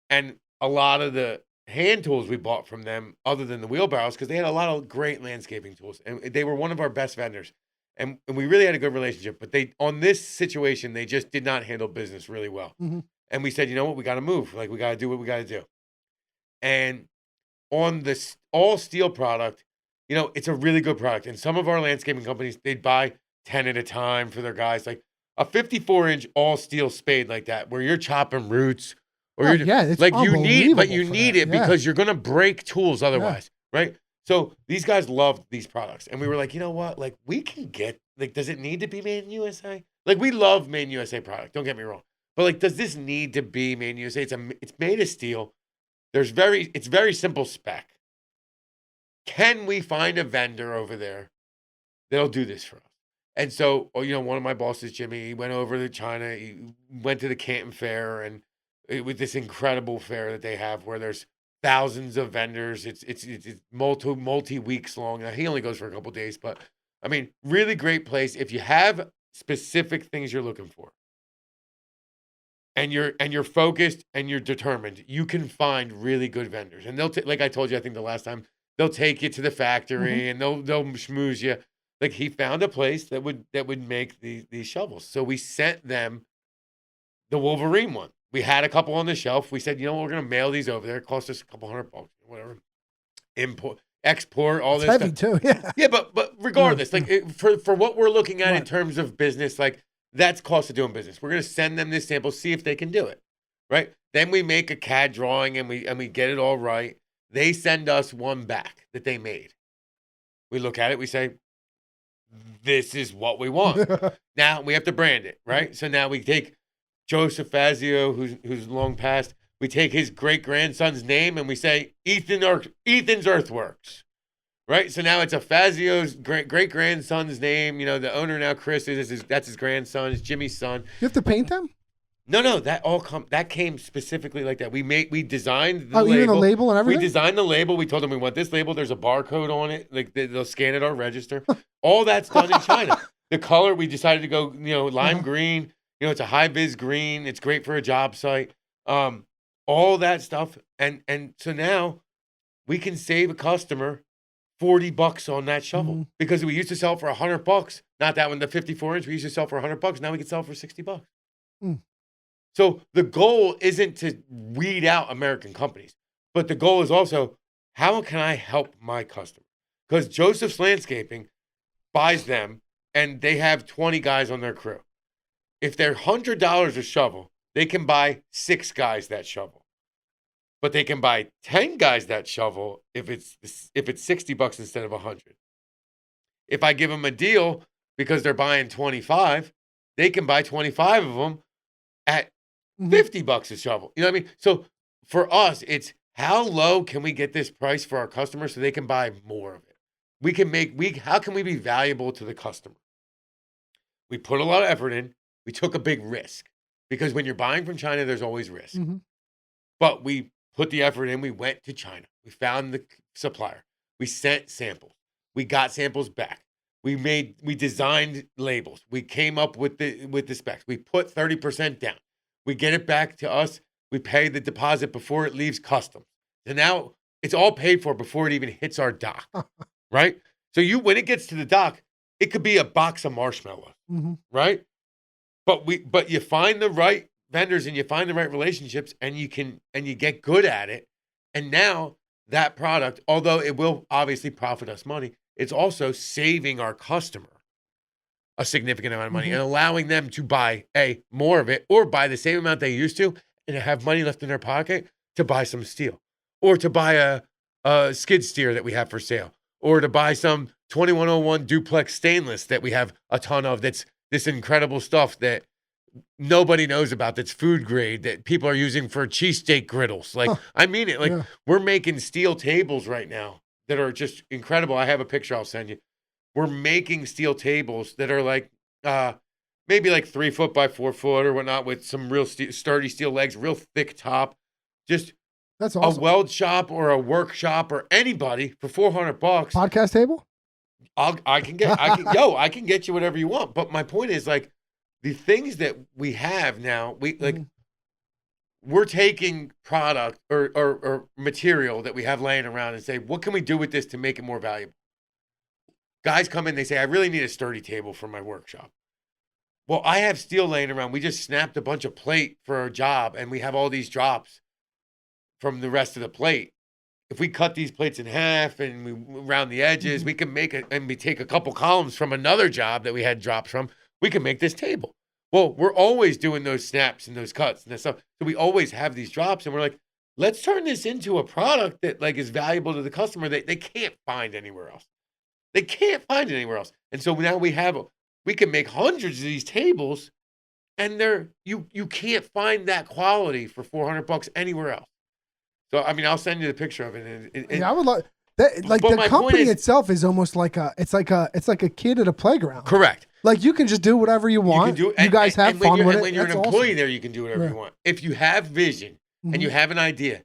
and a lot of the hand tools we bought from them, other than the wheelbarrows, because they had a lot of great landscaping tools, and they were one of our best vendors. And we really had a good relationship, but on this situation, they just did not handle business really well. And we said, you know what, we got to move. Like, we got to do what we got to do. And on this all steel product, you know, it's a really good product. And some of our landscaping companies, they'd buy 10 at a time for their guys. Like a 54-inch all steel spade like that, where you're chopping roots, or it's like you need it Yeah. because you're going to break tools otherwise, right? So these guys loved these products. And we were like, you know what? Like, we can get, like, does it need to be made in USA? Like, we love made in USA product. Don't get me wrong. But like, does this need to be made in USA? It's made of steel. It's very simple spec. Can we find a vendor over there that'll do this for us? And so, you know, one of my bosses, Jimmy, he went over to China. He went to the Canton Fair, and with this incredible fair that they have where there's thousands of vendors. It's multi weeks long. Now, he only goes for a couple of days, but I mean, really great place. If you have specific things you're looking for, and you're focused and you're determined, you can find really good vendors. And they'll like I told you, I think the last time, they'll take you to the factory and they'll schmooze you. Like, he found a place that would make these shovels. So we sent them the Wolverine one. We had a couple on the shelf. We said, you know, we're going to mail these over there. It cost us a couple $100, whatever. Import, export, all It's this heavy stuff. too. Yeah. Yeah, but regardless, for what we're looking at in terms of business, like, that's cost of doing business. We're going to send them this sample, see if they can do it, right? Then we make a CAD drawing and we get it all right. They send us one back that they made. We look at it. We say, this is what we want. Now we have to brand it, right? So now we take Joseph Fazio, who's long passed. We take his great grandson's name and we say Ethan's Earthworks, right? So now it's a Fazio's great grandson's name. You know, the owner now, Chris, that's his grandson. It's Jimmy's son. You have to paint them? No, that came specifically like that. We designed the label. Even the label and everything? We designed the label. We told them we want this label. There's a barcode on it. Like, they'll scan it or register. All that's done in China. The color, we decided to go, you know, lime green. You know, it's a high-vis green. It's great for a job site. All that stuff. And so now we can save a customer $40 on that shovel because we used to sell for $100. Not that one, the 54-inch. We used to sell for $100. Now we can sell for $60. So the goal isn't to weed out American companies, but the goal is also, how can I help my customer? Because Joseph's Landscaping buys them, and they have 20 guys on their crew. If they're $100 a shovel, they can buy 6 guys that shovel. But they can buy 10 guys that shovel if it's $60 instead of $100. If I give them a deal because they're buying 25, they can buy 25 of them at $50 a shovel. You know what I mean? So for us, it's how low can we get this price for our customers so they can buy more of it? How can we be valuable to the customer? We put a lot of effort in. We took a big risk because when you're buying from China, there's always risk. But we put the effort in. We went to China. We found the supplier. We sent samples. We got samples back. We designed labels. We came up with the specs. We put 30% down. We get it back to us. We pay the deposit before it leaves customs. And now it's all paid for before it even hits our dock, right? So when it gets to the dock, it could be a box of marshmallows, right? But you find the right vendors and you find the right relationships and you get good at it. And now that product, although it will obviously profit us money, it's also saving our customer a significant amount of money and allowing them to buy more of it or buy the same amount they used to and have money left in their pocket to buy some steel or to buy a skid steer that we have for sale or to buy some 2101 duplex stainless that we have a ton of. That's this incredible stuff that nobody knows about, that's food grade, that people are using for cheesesteak griddles. Like, I mean it. Like, we're making steel tables right now that are just incredible. I have a picture I'll send you. We're making steel tables that are like maybe like 3 foot by 4 foot or whatnot with some real sturdy steel legs, real thick top. Just that's awesome. A weld shop or a workshop or anybody for $400. Podcast table? I can get you whatever you want. But my point is, like, the things that we have now, we're taking product or material that we have laying around and say, what can we do with this to make it more valuable? Guys come in, they say, I really need a sturdy table for my workshop. Well, I have steel laying around. We just snapped a bunch of plate for our job, and we have all these drops from the rest of the plate. If we cut these plates in half and we round the edges, we can make it, and we take a couple columns from another job that we had drops from, we can make this table. Well, we're always doing those snaps and those cuts and that stuff. So we always have these drops, and we're like, let's turn this into a product that like is valuable to the customer that they can't find anywhere else. They can't find it anywhere else. And so now we can make hundreds of these tables, and you can't find that quality for $400 anywhere else. So I mean, I'll send you the picture of it. I would love that. Like, the company itself is almost like it's like a kid at a playground. Correct. Like, you can just do whatever you want. You guys have fun with it. When you're an employee there, you can do whatever you want. If you have vision and you have an idea,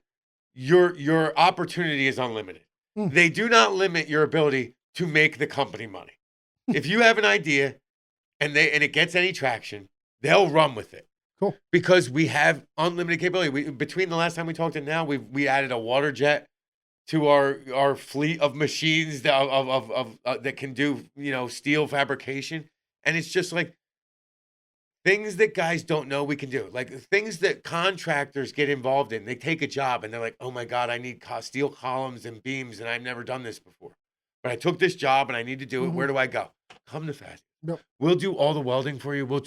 your opportunity is unlimited. They do not limit your ability to make the company money. If you have an idea and it gets any traction, they'll run with it. Cool. Because we have unlimited capability. Between the last time we talked and now, we added a water jet to our fleet of machines that can do, steel fabrication. And it's just like things that guys don't know we can do. Like things that contractors get involved in. They take a job and they're like, oh my God, I need steel columns and beams, and I've never done this before. But I took this job and I need to do it. Where do I go? Come to Fast. Yep. We'll do all the welding for you. We'll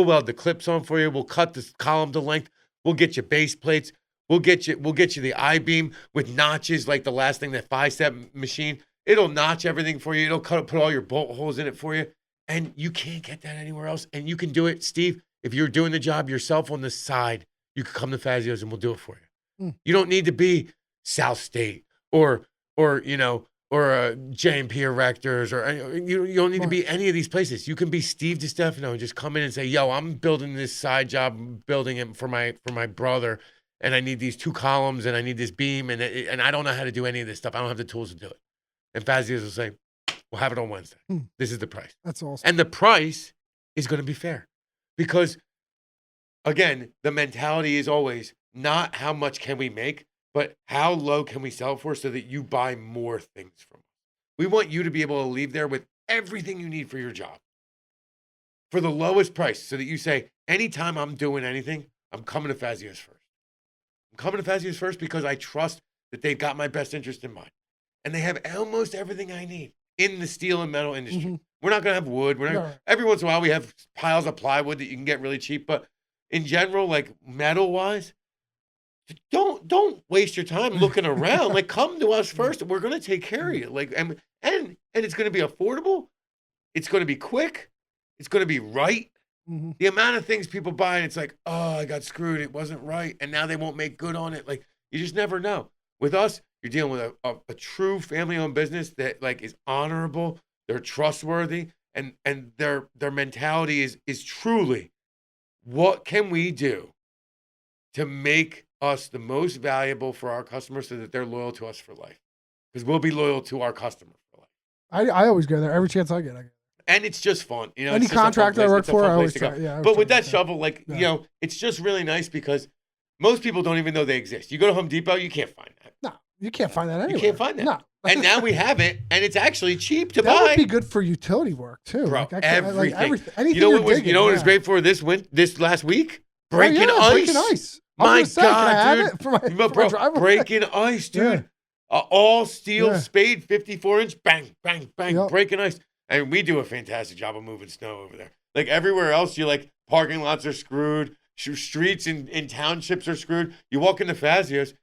weld the clips on for you. We'll cut the column to length. We'll get you base plates. We'll get you the I-beam with notches, like the last thing, that 5-step machine. It'll notch everything for you. It'll put all your bolt holes in it for you. And you can't get that anywhere else. And you can do it, Steve. If you're doing the job yourself on the side, you can come to Fazio's and we'll do it for you. You don't need to be South State or a J&P Erectors, or you don't need to be any of these places. You can be Steve DeStefano and just come in and say, yo, I'm building this side job, I'm building it for my brother, and I need these 2 columns and I need this beam, and I don't know how to do any of this stuff. I don't have the tools to do it. And Fazio's will say, we'll have it on Wednesday. This is the price. That's awesome. And the price is going to be fair. Because, again, the mentality is always not how much can we make, but how low can we sell for so that you buy more things from us. We want you to be able to leave there with everything you need for your job for the lowest price, so that you say, anytime I'm doing anything, I'm coming to Fazio's first. I'm coming to Fazio's first because I trust that they've got my best interest in mind. And they have almost everything I need in the steel and metal industry. We're not going to have wood. Every once in a while, we have piles of plywood that you can get really cheap. But in general, like metal-wise, don't waste your time looking around. Like, come to us first. We're going to take care of you. Like, and it's going to be affordable. It's going to be quick. It's going to be right. The amount of things people buy, and it's like, oh, I got screwed. It wasn't right. And now they won't make good on it. Like, you just never know. With us, you're dealing with a true family-owned business that, like, is honorable. They're trustworthy, and their mentality is truly, what can we do to make us the most valuable for our customers so that they're loyal to us for life? Because we'll be loyal to our customer for life. I always go there every chance I get. And it's just fun. Any contractor I work for, I always try. But with that shovel, like, it's just really nice because most people don't even know they exist. You go to Home Depot, you can't find that. No, you can't find that anywhere. You can't find that. No. And now we have it, and it's actually cheap to buy. That would be good for utility work too. Bro, like, everything. Anything you know what was great for this last week? breaking Breaking ice. ice. I was My gonna say, can I have God, it for my, dude. for my Bro, driveway? breaking ice, dude. All steel spade, 54-inch, bang, bang, bang, breaking ice. And we do a fantastic job of moving snow over there. Like everywhere else, you're like, parking lots are screwed. Streets in townships are screwed. You walk into Fazio's,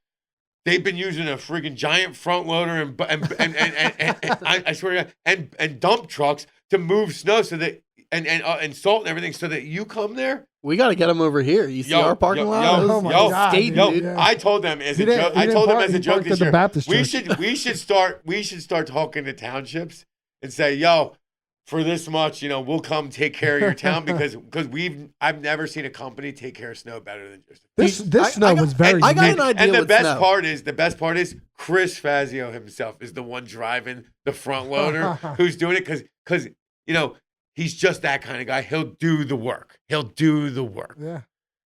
they've been using a freaking giant front loader and I swear to God, and dump trucks to move snow so that and salt and everything so that you come there. We got to get them over here. You see our parking lot? Oh my God, skating, dude. dude. Yeah. I told them as a joke. I told them as a joke this year. Baptist We church. should start talking to townships and say, yo, for this much, we'll come take care of your town because I've never seen a company take care of snow better than just this snow was very. I got an idea. And the with best part is Chris Fazio himself is the one driving the front loader who's doing it because he's just that kind of guy. He'll do the work. Yeah.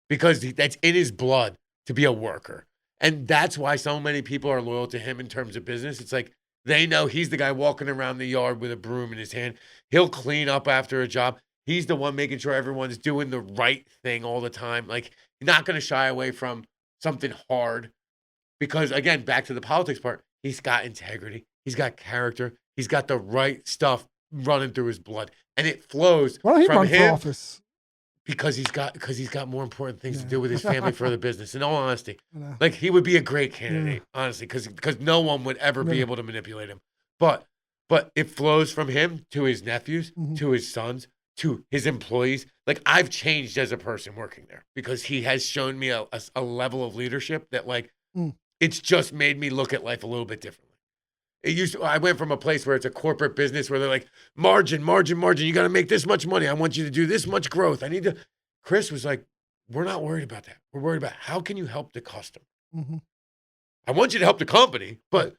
Because that's in his blood to be a worker. And that's why so many people are loyal to him in terms of business. It's like they know he's the guy walking around the yard with a broom in his hand. He'll clean up after a job. He's the one making sure everyone's doing the right thing all the time. Like, he's not going to shy away from something hard because, again, back to the politics part, he's got integrity. He's got character. He's got the right stuff running through his blood. And it flows Why don't he from run for him office? because he's got more important things to do with his family for the business. In all honesty, Yeah. like he would be a great candidate, honestly, because no one would ever be able to manipulate him. But it flows from him to his nephews, to his sons, to his employees. Like I've changed as a person working there because he has shown me a level of leadership that it's just made me look at life a little bit differently. I went from a place where it's a corporate business where they're like, margin. You got to make this much money. I want you to do this much growth. Chris was like, we're not worried about that. We're worried about how can you help the customer? I want you to help the company, but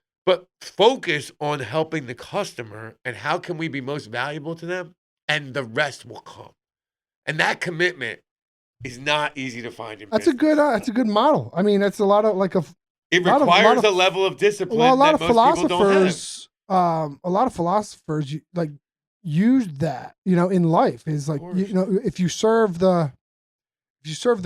focus on helping the customer and how can we be most valuable to them, and the rest will come. And that commitment is not easy to find in business. That's a good model. I mean, that's a lot of it requires a level of discipline. Well, a lot that of most people don't have. a lot of philosophers use that, in life is like, if you serve the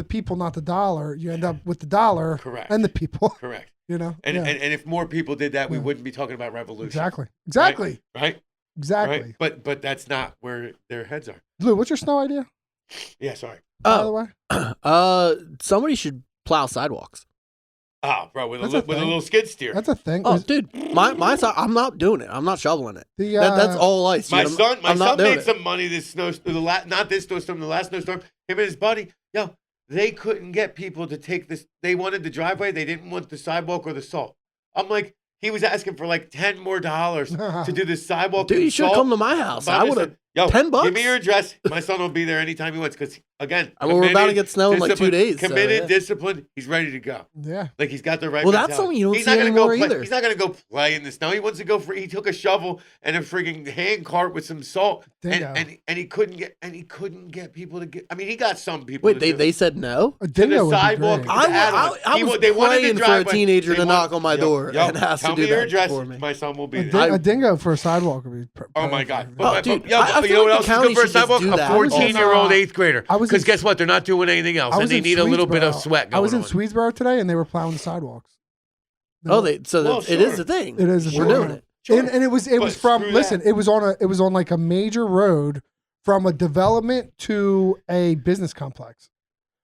people, not the dollar, you end up with the dollar and the people. Correct. And if more people did that, we wouldn't be talking about revolution. Exactly. Right? Exactly. Right? But that's not where their heads are. Lou, what's your snow idea? Yeah, sorry. By the way, somebody should plow sidewalks. Oh, bro, with a little skid steer. That's a thing. Oh, dude, my son, I'm not doing it. I'm not shoveling it. That's all ice. My son made it. some money this snowstorm, not this snowstorm, the last snowstorm. Him and his buddy, they couldn't get people to take this. They wanted the driveway. They didn't want the sidewalk or the salt. I'm like, he was asking for like $10 more to do this sidewalk. Dude, you should have come to my house. I would have. $10. Give me your address. My son will be there anytime he wants. Because again, we're about to get snow in like 2 days. Committed, disciplined. He's ready to go. Yeah, like he's got the right. Well, that's something you don't see anymore either. He's not going to go play in the snow. He wants to go for. He took a shovel and a freaking hand cart with some salt, and he couldn't get people to get. I mean, he got some people. Wait, they said no to the sidewalk. I was praying for a teenager to knock on my door and ask to do that for me. My son will be there. A dingo for a sidewalk would be. Oh my God! Dude, you know what else is good for a sidewalk? A 14-year-old 8th grader. Because guess what? They're not doing anything else, and they need a little bit of sweat going on. I was in Swedesboro today, and they were plowing the sidewalks. It is a thing. It is. We're doing it. And it was from. Listen, it was on like a major road from a development to a business complex.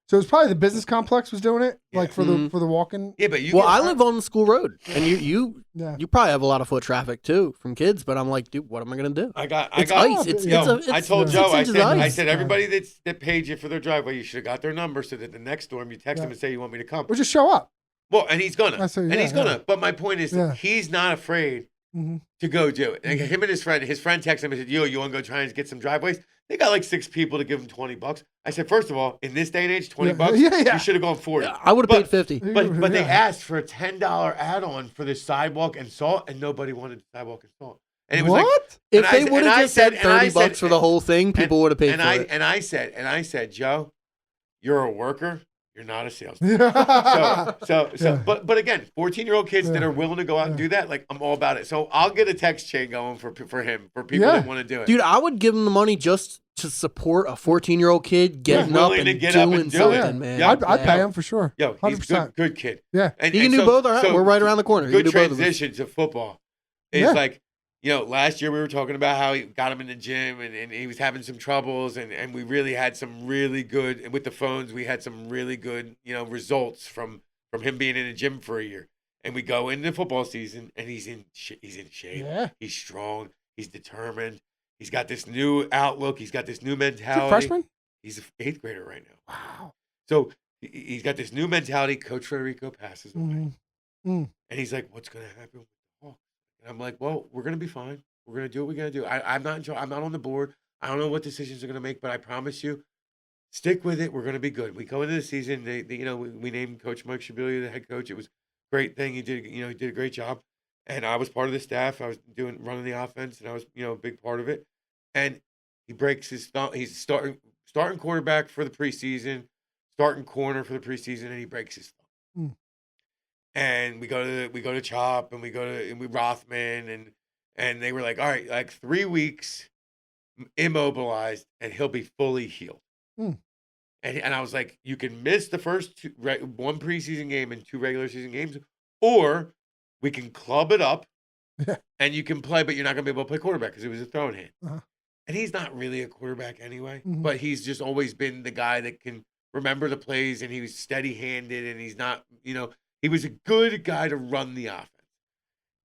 So it was probably the business complex was doing it, like for the walking. Yeah, but I live on the school road, and you probably have a lot of foot traffic too from kids. But I'm like, dude, what am I gonna do? I got ice. I told Joe, I said ice. everybody that paid you for their driveway, you should have got their number so that the next storm you text them and say you want me to come. Or just show up. Well, and he's gonna. But my point is, he's not afraid to go do it. And him and his friend texted him and said, "Yo, you want to go try and get some driveways?" They got like 6 people to give him $20. I said, first of all, in this day and age, $20, you should have gone 40. I would have paid $50. But they asked for a $10 add-on for the sidewalk and salt, and nobody wanted the sidewalk and salt. And it was what? If they would have just said $30 for the whole thing, people would have paid for it. And I said, Joe, you're a worker. You're not a salesman. But again, 14-year-old kids that are willing to go out and do that, like I'm all about it. So I'll get a text chain going for him, for people that want to do it. Dude, I would give him the money just to support a 14-year-old kid getting up willing and to get up doing and do something, it. man. Yeah. I'd pay him for sure. Yo, he's 100%. good kid. Yeah. And, He can do both. All right, we're right around the corner. He Good can do both of us. transition to football. It's Yeah. like, last year we were talking about how he got him in the gym and he was having some troubles and we really had some really good, and with the phones, we had some really good, results from him being in the gym for a year. And we go into football season and he's in shape. Yeah. He's strong. He's determined. He's got this new outlook. He's got this new Is he a mentality. freshman? He's an 8th grader right now. Wow. So he's got this new mentality. Coach Federico passes away. Mm-hmm. And he's like, what's going to happen with the Hawks? And I'm like, well, we're going to be fine. We're going to do what we got to do. I'm not in charge. I'm not on the board. I don't know what decisions are going to make, but I promise you, stick with it. We're going to be good. We go into the season. We named Coach Mike Shabilia the head coach. It was a great thing. He did a great job. And I was part of the staff. I was running the offense, and I was, a big part of it. And he breaks his thumb. He's starting quarterback for the preseason, starting corner for the preseason, and he breaks his thumb. Mm. And we go to Chop, and we Rothman, and they were like, all right, like 3 weeks immobilized, and he'll be fully healed. Mm. And I was like, you can miss the first one preseason game and 2 regular season games, or we can club it up, and you can play, but you're not going to be able to play quarterback because it was a throwing hand. Uh-huh. And he's not really a quarterback anyway, Mhm. but he's just always been the guy that can remember the plays, and he was steady-handed, and he's not, he was a good guy to run the offense.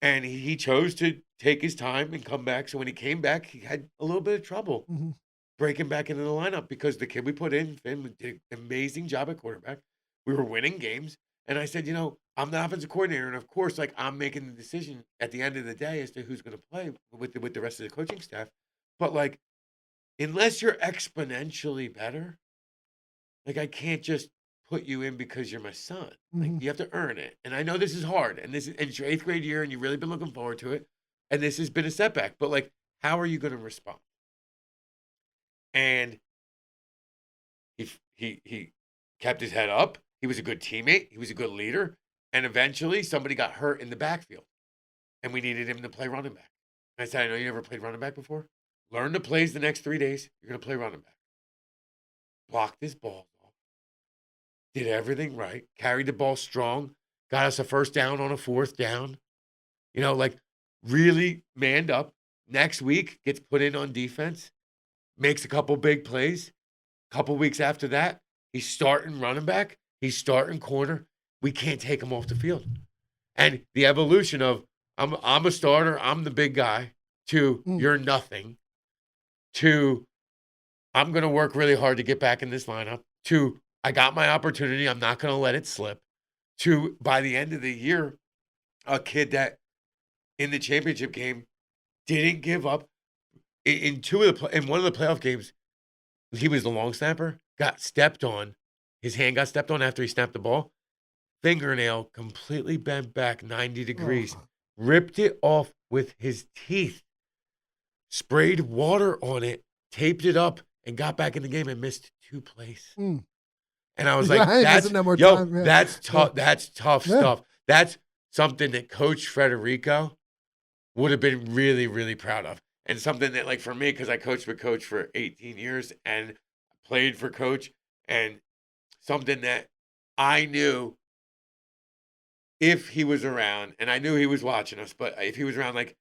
And he chose to take his time and come back. So when he came back, he had a little bit of trouble Mhm. breaking back into the lineup because the kid we put in, Finn, did an amazing job at quarterback. We were winning games. And I said, I'm the offensive coordinator. And of course, like, I'm making the decision at the end of the day as to who's going to play with the rest of the coaching staff. But, like, unless you're exponentially better, like, I can't just put you in because you're my son. Like, Mhm. you have to earn it. And I know this is hard. And it's your 8th grade year, and you've really been looking forward to it. And this has been a setback. But, like, how are you going to respond? And he kept his head up. He was a good teammate. He was a good leader. And eventually somebody got hurt in the backfield. And we needed him to play running back. And I said, I know you never played running back before. Learn the plays the next 3 days. You're going to play running back. Blocked his ball off. Did everything right. Carried the ball strong. Got us a first down on a 4th down. Like, really manned up. Next week, gets put in on defense. Makes a couple big plays. Couple weeks after that, he's starting running back. He's starting corner. We can't take him off the field. And the evolution of I'm a starter, I'm the big guy, to you're nothing, to I'm going to work really hard to get back in this lineup, to I got my opportunity, I'm not going to let it slip, to by the end of the year, a kid that in the championship game didn't give up. In one of the playoff games, he was the long snapper, got stepped on. His hand got stepped on after he snapped the ball. Fingernail completely bent back 90 degrees. Ripped it off with his teeth. Sprayed water on it, taped it up, and got back in the game and missed 2 plays. And I was like, that's tough. That's tough stuff. That's something that Coach Federico would have been really, really proud of. And something that, like, for me, because I coached with Coach for 18 years and played for Coach, and something that I knew if he was around, and I knew he was watching us, but if he was around, like,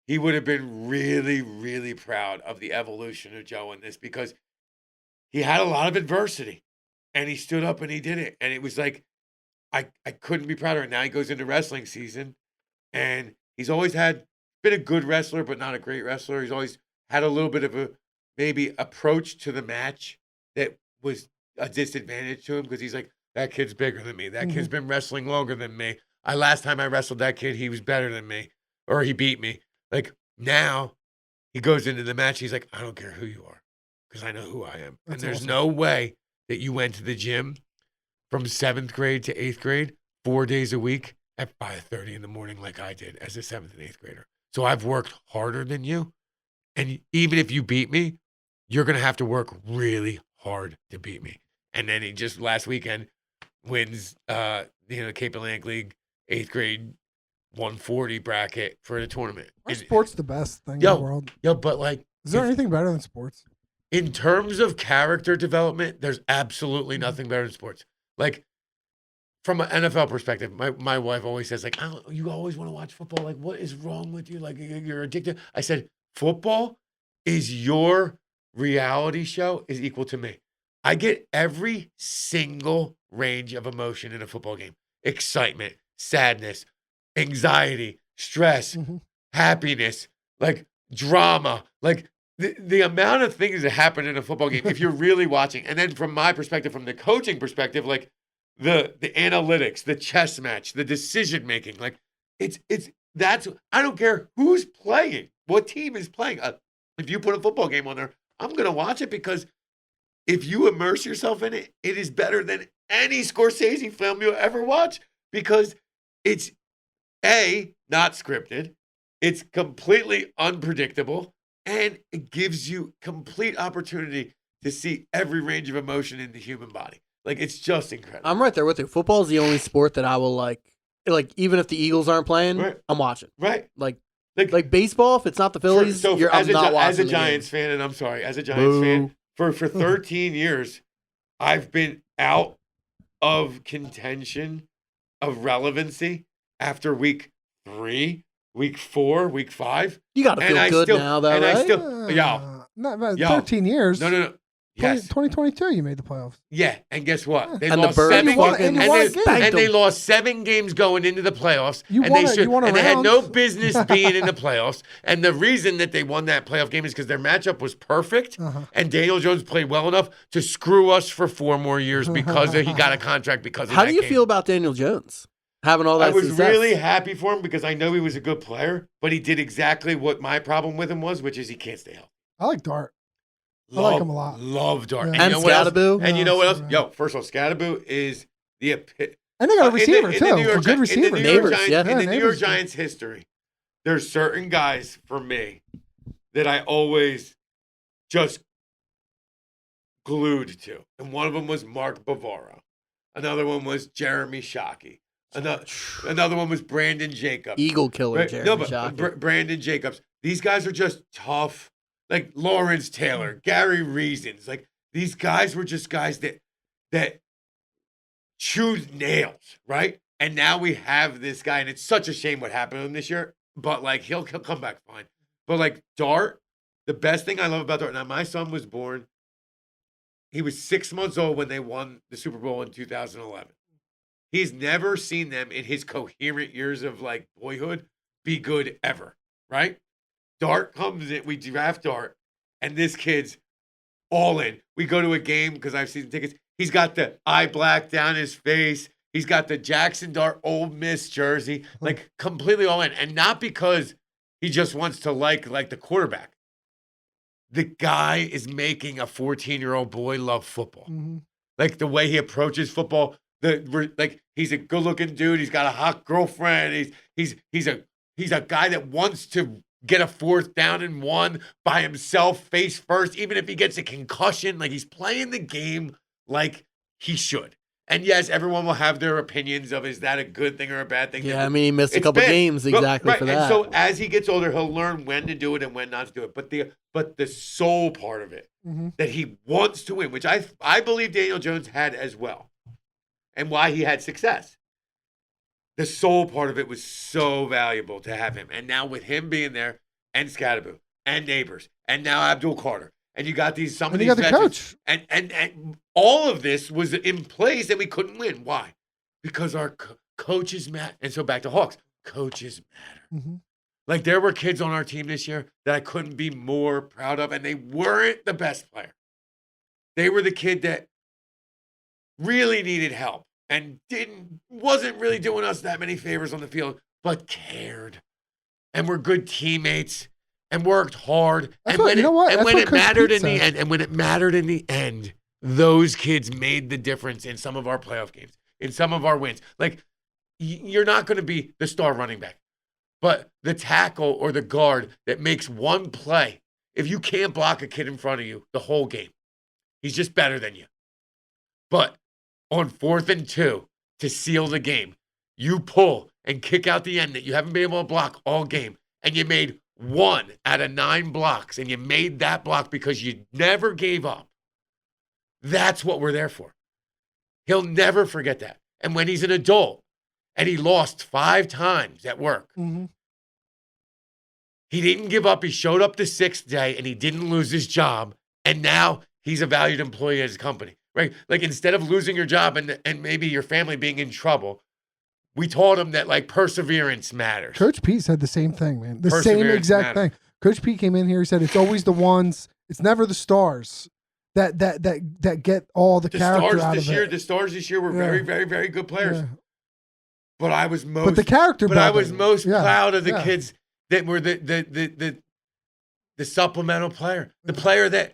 he would have been really, really proud of the evolution of Joe in this, because he had a lot of adversity, and he stood up and he did it. And it was like, I couldn't be prouder. And now he goes into wrestling season, and he's always been a good wrestler, but not a great wrestler. He's always had a little bit of a maybe approach to the match that was a disadvantage to him, because he's like, that kid's bigger than me. That kid's been wrestling longer than me. Last time I wrestled that kid, he was better than me, or he beat me. Like, now he goes into the match. He's like, I don't care who you are, because I know who I am. That's and there's awesome. no way that you went to the gym from 7th grade to 8th grade 4 days a week at 5:30 in the morning like I did as a 7th and 8th grader. So I've worked harder than you. And even if you beat me, you're going to have to work really hard to beat me. And then he just last weekend wins, Cape Atlantic League 8th grade 140 bracket for the tournament. Our sport's the best thing in Yo, the world. But like, Is there anything better than sports? in terms of character development, there's absolutely nothing better in sports. Like, from an NFL perspective, my wife always says, like, you always want to watch football. Like, what is wrong with you? Like, you're addicted. I said, football is your reality show is equal to me. I get every single range of emotion in a football game. Excitement, sadness, anxiety, stress, happiness, like drama, like the amount of things that happen in a football game if you're really watching. And then from my perspective, from the coaching perspective, like the analytics, the chess match, the decision making, like that's I don't care who's playing, what team is playing. If you put a football game on there, I'm gonna watch it because if you immerse yourself in it, it is better than any Scorsese film you'll ever watch because it's not scripted, it's completely unpredictable, and it gives you complete opportunity to see every range of emotion in the human body. Like, it's just incredible. I'm right there with you. Football is the only sport that I will like even if the Eagles aren't playing, Right. I'm watching. Right. Like baseball, if it's not the Phillies, I'm not watching. As a the Giants game. fan, and I'm sorry, as a Giants fan, for 13 years, I've been out of contention of relevancy after week 3, week 4, week 5. You got to feel good now, though, and right? I still, Not about 13 years. No. Yes. 2022, you made the playoffs. Yeah, and guess what? They And lost the Birds 7 fucking and they lost 7 games going into the playoffs. You won a they had round. no business being in the playoffs. And the reason that they won that playoff game is because their matchup was perfect. And Daniel Jones played well enough to screw us for 4 more years because he got a contract because of How that do you game. feel about Daniel Jones having all that I was success? really happy for him because I know he was a good player, but he did exactly what my problem with him was, which is he can't stay healthy. I like Dart. I like him a lot. Love Dart. Yeah. And, And you know what else? Scattaboo. And you know what else? Yeah. Yo, first of all, Scattaboo is the And they got a receiver, too. A good receiver. In the New Neighbors, York Giants, yeah. in the New York Neighbors. Giants history, there's certain guys for me that I always just glued to. And one of them was Mark Bavaro. Another one was Jeremy Shockey. Another one was Brandon Jacobs. Eagle killer, Right? Jeremy No, but Shockey. Brandon Jacobs. These guys are just tough. Like Lawrence Taylor, Gary Reasons. Like, these guys were just guys that chewed nails, right? And now we have this guy, and it's such a shame what happened to him this year. But like he'll come back fine. But like Dart, the best thing I love about Dart. Now my son was born. He was 6 months old when they won the Super Bowl in 2011. He's never seen them in his coherent years of like boyhood be good ever, right? Dart comes in, we draft Dart, and this kid's all in. We go to a game because I've seen tickets. He's got the eye black down his face. He's got the Jackson Dart Ole Miss jersey, like completely all in. And not because he just wants to like the quarterback. The guy is making a 14-year-old boy love football. Like the way he approaches football. Like he's a good-looking dude. He's got a hot girlfriend. He's a guy that wants to get a 4th down and 1 by himself, face first, even if he gets a concussion. Like, he's playing the game like he should. And yes, everyone will have their opinions of, is that a good thing or a bad thing? Yeah, I mean, he missed a It's couple bad. games exactly Right, for and that. so as he gets older, he'll learn when to do it and when not to do it. But the soul part of it, that he wants to win, which I believe Daniel Jones had as well, and why he had success. The soul part of it was so valuable to have him. And now with him being there, and Scattaboo, and Neighbors, and now Abdul Carter, and you got these And you got the coach. and all of this was in place, and we couldn't win. Why? Because our coaches matter. And so back to Hawks, coaches matter. Like, there were kids on our team this year that I couldn't be more proud of, and they weren't the best player. They were the kid that really needed help and wasn't really doing us that many favors on the field, but cared and were good teammates and worked hard. That's And what- you know what? and That's when what it Coach mattered Pete in the said. end, and when it mattered in the end, those kids made the difference in some of our playoff games, in some of our wins. Like, you're not going to be the star running back, but the tackle or the guard that makes one play, if you can't block a kid in front of you the whole game, he's just better than you. But on 4th and 2 to seal the game, you pull and kick out the end that you haven't been able to block all game, and you made 1 out of 9 blocks and you made that block because you never gave up, that's what we're there for. He'll never forget that. And when he's an adult and he lost 5 times at work, he didn't give up. He showed up the 6th day and he didn't lose his job. And now he's a valued employee at his company, right? Like instead of losing your job and maybe your family being in trouble, we taught him that like perseverance matters. Coach Pete said the same thing, man. The same exact thing. Coach Pete came in here. He said it's always the ones. It's never the stars that get all the character out of it. The stars this year were very, very, very good players. Yeah. But I was most. But the character. But I was most proud of the kids that were the supplemental player, the player that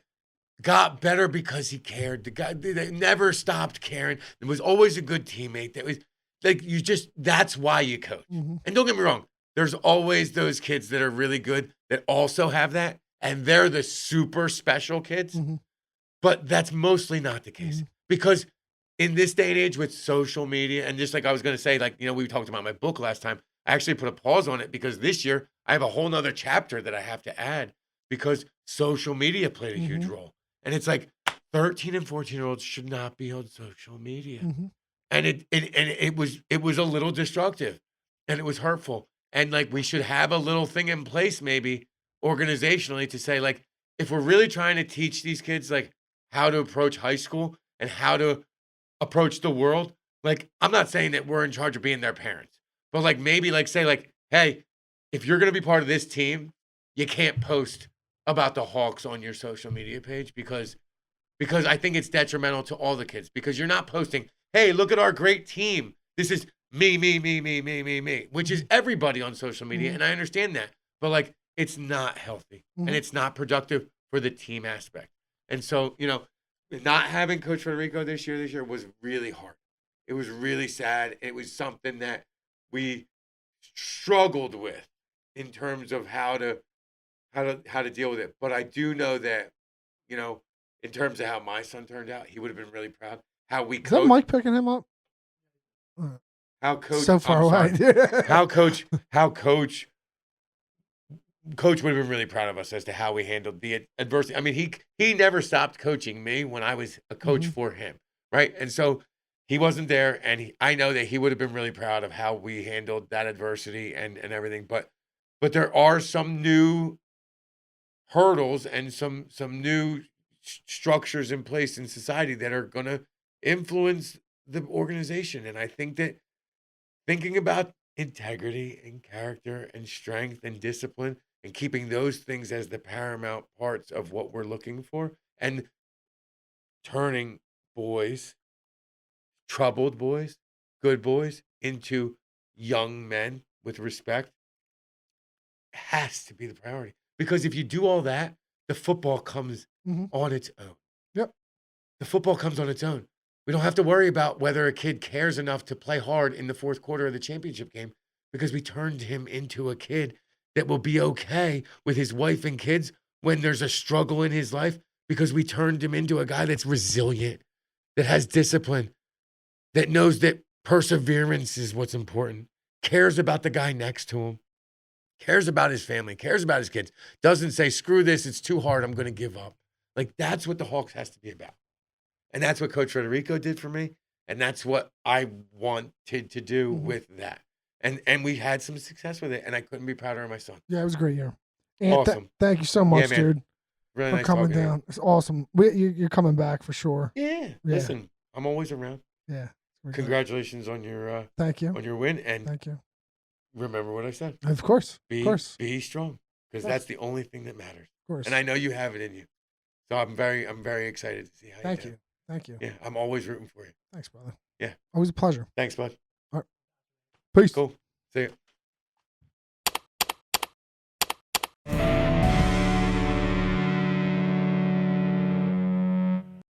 got better because he cared. The guy that never stopped caring. There was always a good teammate. That was. Like that's why you coach. And don't get me wrong, there's always those kids that are really good that also have that, and they're the super special kids. But that's mostly not the case because in this day and age with social media, and just like I was going to say, like, we talked about my book last time, I actually put a pause on it because this year I have a whole nother chapter that I have to add because social media played a huge role. And it's like 13 and 14-year-olds should not be on social media. And it was a little destructive and it was hurtful. And like we should have a little thing in place maybe organizationally to say like, if we're really trying to teach these kids like how to approach high school and how to approach the world, like I'm not saying that we're in charge of being their parents, but like maybe like say like, hey, if you're going to be part of this team, you can't post about the Hawks on your social media page because I think it's detrimental to all the kids because you're not posting, hey, look at our great team. This is me, which is everybody on social media. And I understand that. But, like, it's not healthy. And it's not productive for the team aspect. And so, not having Coach Federico this year was really hard. It was really sad. It was something that we struggled with in terms of how to deal with it. But I do know that, in terms of how my son turned out, he would have been really proud. How we coached. Is that Mike picking him up? How coach so far away. how coach would have been really proud of us as to how we handled the adversity. I mean, he never stopped coaching me when I was a coach for him, right? And so he wasn't there, and I know that he would have been really proud of how we handled that adversity and everything. But there are some new hurdles and some new structures in place in society that are going to influence the organization. And I think that thinking about integrity and character and strength and discipline and keeping those things as the paramount parts of what we're looking for and turning boys, troubled boys, good boys, into young men with respect has to be the priority. Because if you do all that, the football comes on its own. Yep. The football comes on its own. We don't have to worry about whether a kid cares enough to play hard in the fourth quarter of the championship game because we turned him into a kid that will be okay with his wife and kids when there's a struggle in his life because we turned him into a guy that's resilient, that has discipline, that knows that perseverance is what's important, cares about the guy next to him, cares about his family, cares about his kids, doesn't say, screw this, it's too hard, I'm going to give up. Like, that's what the Hawks has to be about. And that's what Coach Federico did for me. And that's what I wanted to do with that. And we had some success with it. And I couldn't be prouder of my son. Yeah, it was a great year. And awesome. Thank you so much, dude. Really for nice coming down. It's awesome. You're coming back for sure. Yeah. Listen, I'm always around. Yeah. Congratulations on your thank you on your win. And thank you. Remember what I said. Of course. Be strong. Because that's the only thing that matters. Of course. And I know you have it in you. So I'm very excited to see how Thank you do. Thank you. Yeah, I'm always rooting for you. Thanks, brother. Yeah. Always a pleasure. Thanks, bud. All right. Peace. Cool. See you.